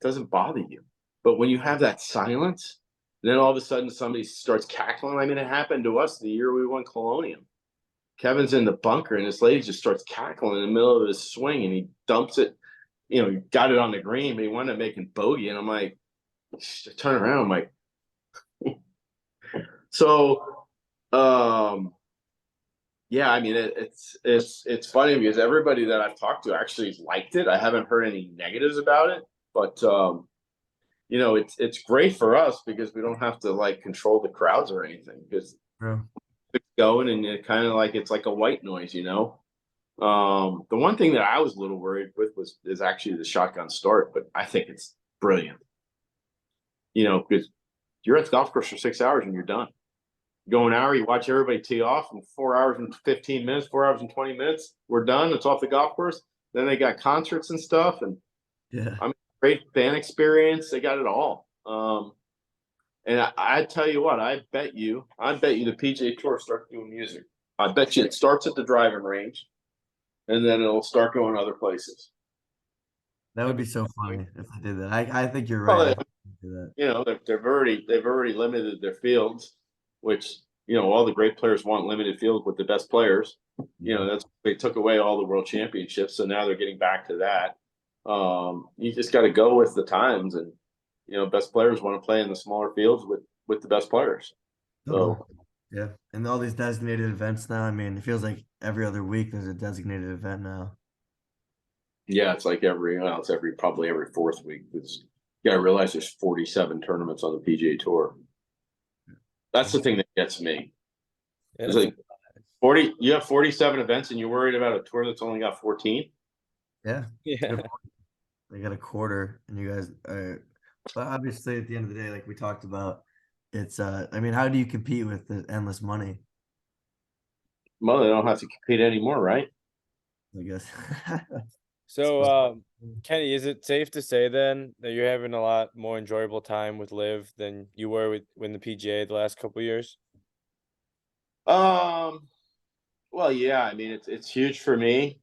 doesn't bother you. But when you have that silence, then all of a sudden somebody starts cackling. I mean, it happened to us the year we won Colonium. Kevin's in the bunker and this lady just starts cackling in the middle of his swing and he dumps it. He got it on the green, but he wound up making bogey. And I'm like, turn around. I'm like, so, yeah, I mean, it's funny because everybody that I've talked to actually liked it. I haven't heard any negatives about it, but it's great for us because we don't have to like control the crowds or anything because it's going and it kind of like it's like a white noise. The one thing that I was a little worried with is actually the shotgun start, but I think it's brilliant. Because you're at the golf course for 6 hours and you're done. You go an hour, you watch everybody tee off, and 4 hours and 15 minutes, 4 hours and 20 minutes, we're done. It's off the golf course. Then they got concerts and stuff, and Yeah. I mean, great fan experience. They got it all. And I tell you what, I bet you the PGA Tour starts doing music. I bet you it starts at the driving range, and then it'll start going other places. That would be so funny if I did that. I think you're Well, right. I do that. they've already limited their fields, which all the great players want limited fields with the best players. They took away all the world championships, so now they're getting back to that. You just got to go with the times, and best players want to play in the smaller fields with the best players. So Yeah. And all these designated events now, I mean, it feels like every other week there's a designated event now. yeah, it's like probably every fourth week. Because you got to realize there's 47 tournaments on the PGA Tour. That's the thing that gets me. Yeah, It's like 40. You have 47 events, and you're worried about a tour that's only got 14. Yeah. yeah. They got a quarter, and you guys are. But obviously, at the end of the day, like we talked about, it's. I mean, how do you compete with the endless money? Well, they don't have to compete anymore, right? I guess. So, Kenny, is it safe to say then that you're having a lot more enjoyable time with LIV than you were with the PGA the last couple of years? Well, yeah. I mean, it's huge for me.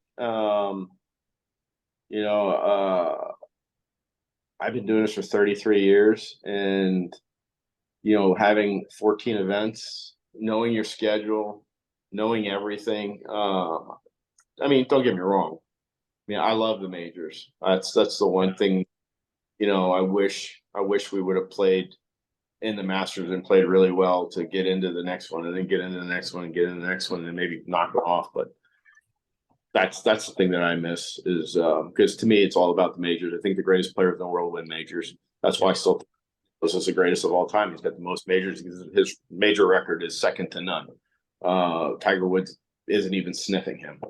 You know, I've been doing this for 33 years, and having 14 events, knowing your schedule, knowing everything. I mean, don't get me wrong. I mean, I love the majors. That's the one thing. I wish we would have played in the Masters and played really well to get into the next one, and then get into the next one, and get into the next one, and maybe knock it off. But that's the thing that I miss is because to me it's all about the majors. I think the greatest players in the world win majors. That's why I still think this is the greatest of all time. He's got the most majors. His major record is second to none. Tiger Woods isn't even sniffing him.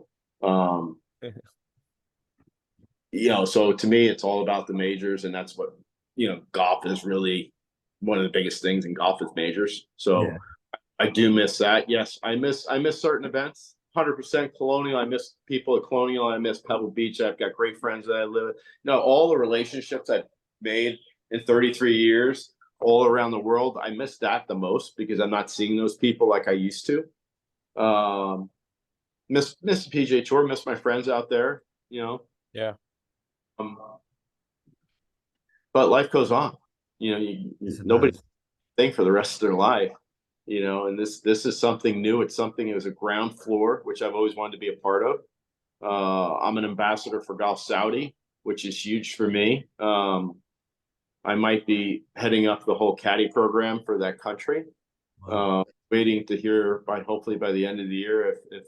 So to me, it's all about the majors, and that's what golf is really one of the biggest things in golf is majors. So Yeah. I do miss that. Yes, I miss certain events. 100% Colonial. I miss people at Colonial. I miss Pebble Beach. I've got great friends that I live with. All the relationships I've made in 33 years all around the world. I miss that the most because I'm not seeing those people like I used to. Miss the PGA Tour. Miss my friends out there. Yeah. But life goes on. Nobody think for the rest of their life. And this is something new. It's something. It was a ground floor, which I've always wanted to be a part of. I'm an ambassador for Golf Saudi, which is huge for me. I might be heading up the whole caddy program for that country. Wow. waiting to hear hopefully by the end of the year if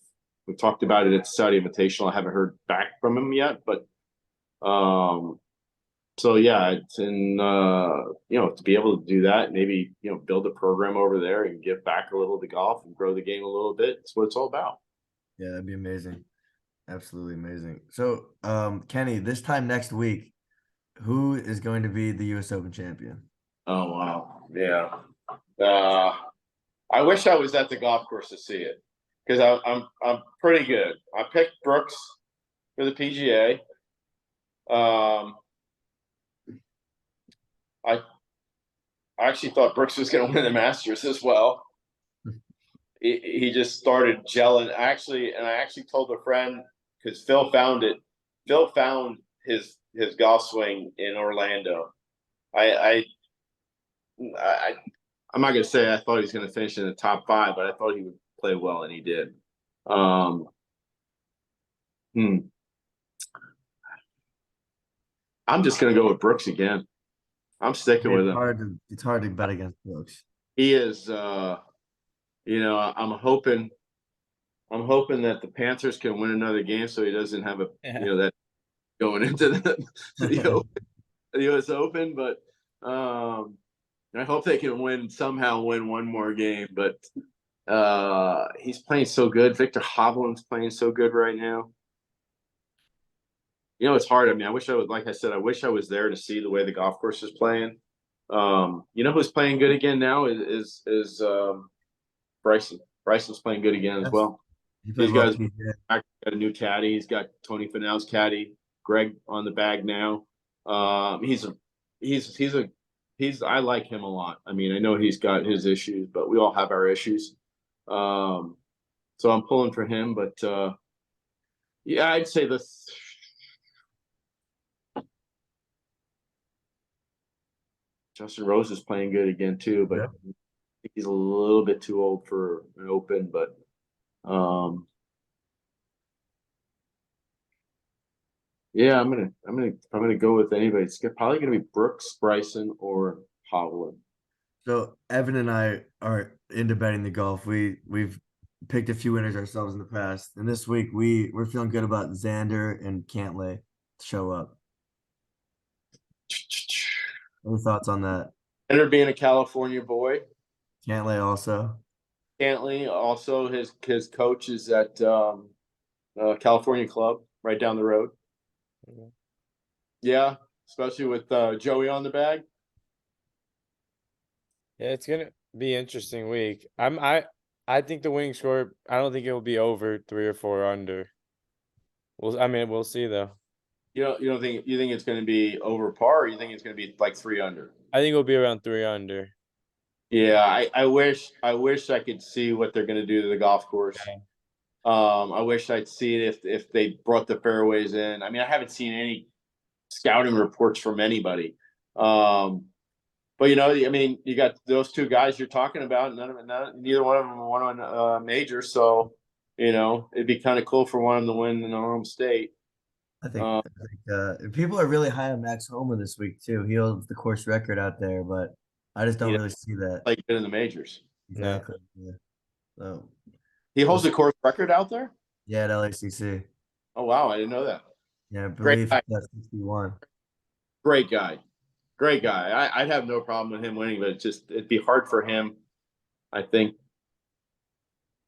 we've talked about it at the Saudi Invitational. I haven't heard back from him yet, but so yeah, it's to be able to do that, maybe build a program over there and give back a little to golf and grow the game a little bit. It's what it's all about. Yeah, that'd be amazing. Absolutely amazing. So, Kenny, this time next week, who is going to be the U.S. Open champion? Oh wow, yeah. I wish I was at the golf course to see it because I'm pretty good. I picked Brooks for the PGA. I actually thought Brooks was going to win the Masters as well. He just started gelling. I actually told a friend because Phil found it. Phil found his golf swing in Orlando. I'm not going to say I thought he was going to finish in the top 5, but I thought he would play well, and he did. I'm just going to go with Brooks again. I'm sticking with him. It's hard to bet against Brooks. He is, I'm hoping that the Panthers can win another game so he doesn't have that going into the U.S. Open. But I hope they can somehow win one more game. But he's playing so good. Victor Hovland's playing so good right now. It's hard. I mean, I wish I was there to see the way the golf course is playing. Who's playing good again now is Bryson. Bryson's playing good again as well. He's got a new caddy. He's got Tony Finau's caddy, Greg on the bag now. I like him a lot. I mean, I know he's got his issues, but we all have our issues. So I'm pulling for him, but yeah, I'd say this. Justin Rose is playing good again too, but I think he's a little bit too old for an Open. But yeah, I'm gonna go with anybody. It's probably gonna be Brooks, Bryson, or Hovland. So Evan and I are into betting the golf. We've picked a few winners ourselves in the past, and this week we're feeling good about Xander and Cantlay to show up. Any thoughts on that? Xander being a California boy. Cantlay also. Cantlay also, his coach is at California Club right down the road. Mm-hmm. Yeah, especially with Joey on the bag. Yeah, it's gonna be an interesting week. I think the winning score, I don't think it will be over 3 or 4 under. We'll see though. You don't think it's going to be over par, or you think it's going to be like 3 under? I think it'll be around 3 under. Yeah, I wish I could see what they're going to do to the golf course. Okay. I wish I'd see it if they brought the fairways in. I mean, I haven't seen any scouting reports from anybody. But I mean, you got those 2 guys you're talking about. Neither one of them won on major, so it'd be kind of cool for one of them to win in their home state. I think people are really high on Max Homa this week too. He holds the course record out there, but I just don't really see that. Like in the majors. Exactly. Yeah. So he holds the course record out there? Yeah, at LACC. Oh wow, I didn't know that. Yeah, I believe that's 61. Great guy. I'd have no problem with him winning, but it'd be hard for him, I think.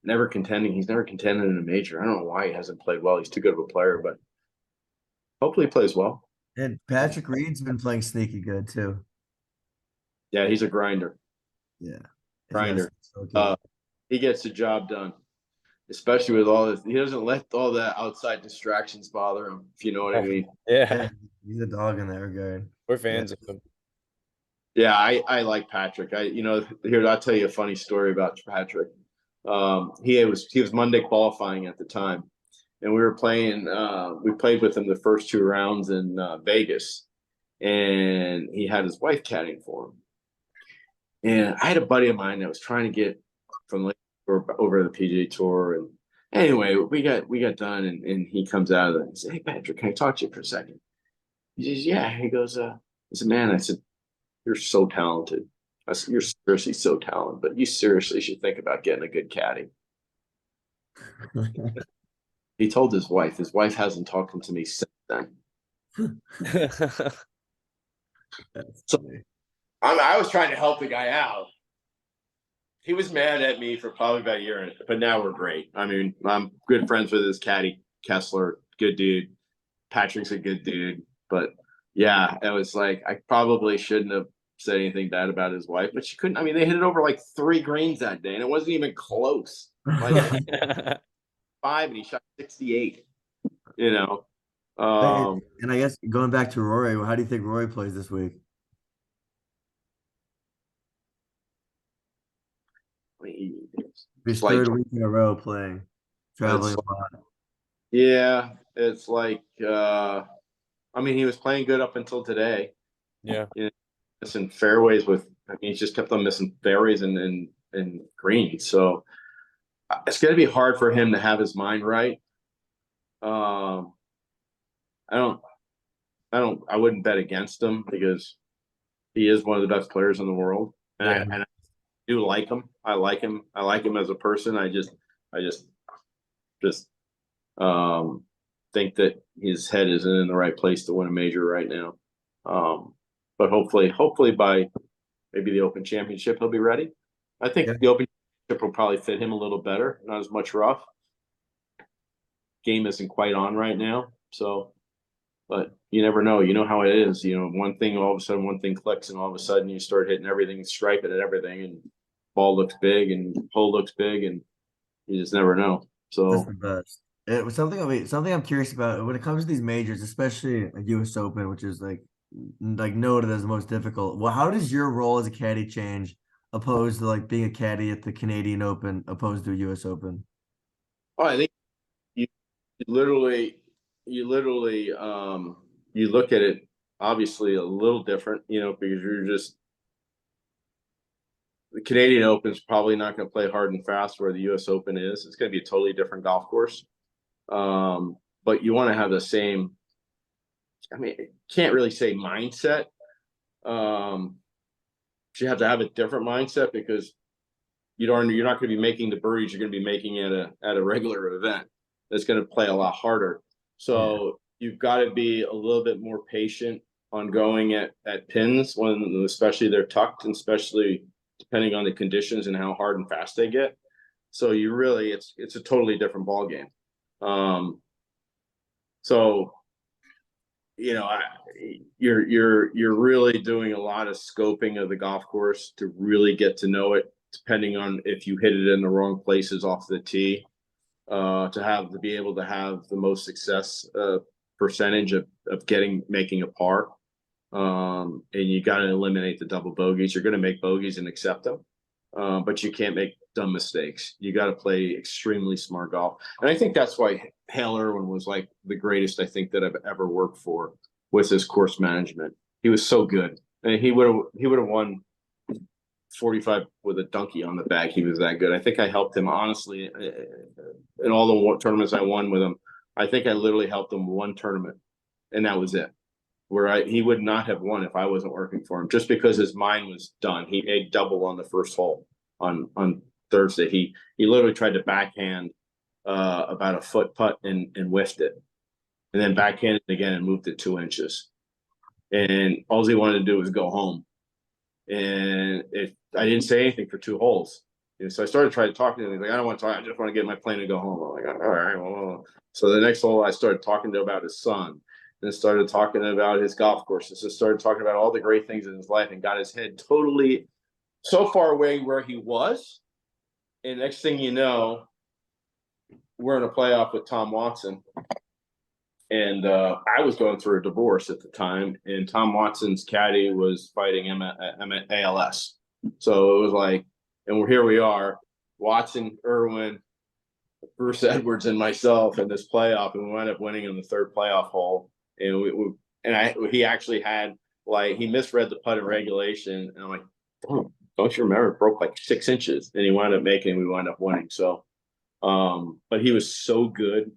He's never contended in a major. I don't know why he hasn't played well. He's too good of a player, but hopefully he plays well. And Patrick Reed's been playing sneaky good too. Yeah, he's a grinder. Yeah. Grinder. He gets the job done, especially with all this. He doesn't let all the outside distractions bother him, if you know what I mean. Yeah. He's a dog in that regard. We're fans of him. Yeah, I like Patrick. Here, I'll tell you a funny story about Patrick. He was Monday qualifying at the time. And we were playing, we played with him the first 2 rounds in Vegas, and he had his wife caddying for him. And I had a buddy of mine that was trying to get from over the PGA Tour. And anyway, we got done, and he comes out of it and says, "Hey, Patrick, can I talk to you for a second?" He says, "Yeah." He goes, "I said, man," I said, "you're so talented. You're seriously so talented, but you seriously should think about getting a good caddy. He told his wife. His wife hasn't talked to me since then. That's So funny. I was trying to help the guy out. He was mad at me for probably about a year, but now we're great. I mean, I'm good friends with his caddy, Kessler, good dude. Patrick's a good dude, but yeah, it was like I probably shouldn't have said anything bad about his wife, but she couldn't. I mean, they hit it over like 3 greens that day, and it wasn't even close. Like 5, and he shot 68. You know, And I guess going back to Rory, how do you think Rory plays this week? His like third week in a row playing, traveling it's a lot. yeah, it's like I mean, he was playing good up until today. Yeah. You know, missing fairways with. I mean, he just kept on missing fairways and greens. So it's going to be hard for him to have his mind right. I don't. I wouldn't bet against him because he is one of the best players in the world, and Yeah. I do like him. I like him. I like him as a person. I just um, think that his head isn't in the right place to win a major right now. But hopefully by maybe the Open Championship, he'll be ready. I think Yeah. the Open Championship will probably fit him a little better. Not as much rough. Game isn't quite on right now, so. But you never know. You know how it is. You know, one thing, all of a sudden, one thing clicks, and all of a sudden, you start hitting everything, striping at everything, and ball looks big, and hole looks big, and you just never know. That's So, the best. It was something I'm curious about when it comes to these majors, especially like US Open, which is like noted as the most difficult. Well, how does your role as a caddy change opposed to like being a caddy at the Canadian Open opposed to a US Open? I think you literally, you look at it obviously a little different, you know, because you're just the Canadian Open is probably not going to play hard and fast where the US Open is. It's going to be a totally different golf course. But you want to have the same. I mean, can't really say mindset. You have to have a different mindset because you're not going to be making the birdies you're going to be making at a regular event. That's going to play a lot harder. So you've got to be a little bit more patient on going at pins when especially they're tucked, and especially depending on the conditions and how hard and fast they get. So you really it's a totally different ball game. So you know, you're really doing a lot of scoping of the golf course to really get to know it, depending on if you hit it in the wrong places off the tee, to be able to have the most success percentage of making a par. And you got to eliminate the double bogeys. You're going to make bogeys and accept them, but you can't make dumb mistakes. You got to play extremely smart golf, and I think that's why Hale Irwin was like the greatest I think that I've ever worked for with his course management. He was so good, and he would have won 45 with a donkey on the bag. He was that good. I think I helped him honestly in all the tournaments I won with him. I think I literally helped him one tournament, and that was it. Where he would not have won if I wasn't working for him, just because his mind was done. He made double on the first hole on Thursday. He literally tried to backhand about a foot putt and whiffed it, and then backhanded it again and moved it 2 inches. And all he wanted to do was go home. And I didn't say anything for 2 holes. So I started trying to talk to him. He's like, I don't want to talk. I just want to get in my plane and go home. I'm like, all right. Well. So the next hole, I started talking to him about his son. And started talking about his golf courses. And started talking about all the great things in his life, and got his head totally so far away where he was. And next thing you know, we're in a playoff with Tom Watson. And I was going through a divorce at the time, and Tom Watson's caddy was fighting him at ALS. So it was like, and here we are, Watson, Irwin, Bruce Edwards, and myself in this playoff, and we wound up winning in the 3rd playoff hole. And he actually had he misread the putt in regulation, and I'm like, don't you remember it broke like 6 inches, and he wound up we wound up winning. So, but he was so good,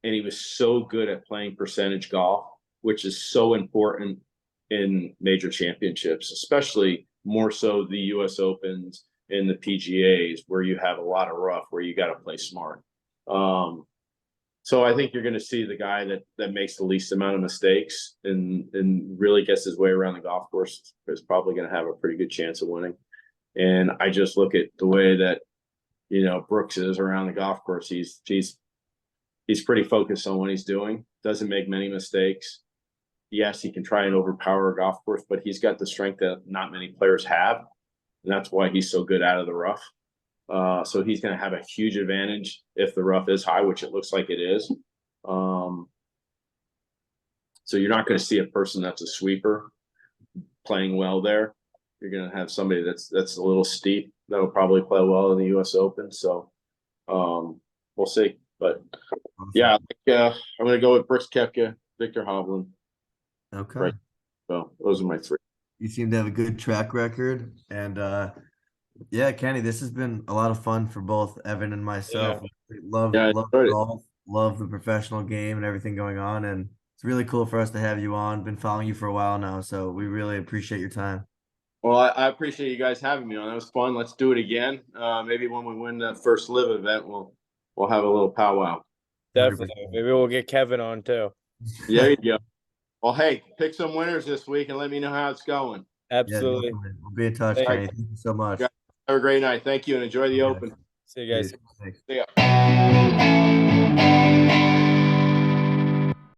and he was so good at playing percentage golf, which is so important in major championships, especially more so the US Opens and the PGAs, where you have a lot of rough, where you got to play smart. So I think you're going to see the guy that makes the least amount of mistakes and really gets his way around the golf course is probably going to have a pretty good chance of winning. And I just look at the way that, you know, Brooks is around the golf course. He's pretty focused on what he's doing. Doesn't make many mistakes. Yes, he can try and overpower a golf course, but he's got the strength that not many players have, and that's why he's so good out of the rough. So he's going to have a huge advantage if the rough is high, which it looks like it is. So you're not going to see a person that's a sweeper playing well there. You're going to have somebody that's a little steep that will probably play well in the U.S. Open. So we'll see. But yeah, I think, I'm going to go with Brooks Koepka, Victor Hovland. Okay. Right. So those are my three. You seem to have a good track record. And yeah, Kenny, this has been a lot of fun for both Evan and myself. We love golf, love the professional game and everything going on. And it's really cool for us to have you on. Been following you for a while now, so we really appreciate your time. Well, I appreciate you guys having me on. That was fun. Let's do it again. Maybe when we win the first LIV event, we'll have a little powwow. Definitely. 100%. Maybe we'll get Kevin on too. Yeah, there you go. Well, hey, pick some winners this week and let me know how it's going. Absolutely. Yeah, we'll be in touch, Kenny. Thank you so much. Have a great night. Thank you and enjoy the Open. See you guys. Thanks. See ya.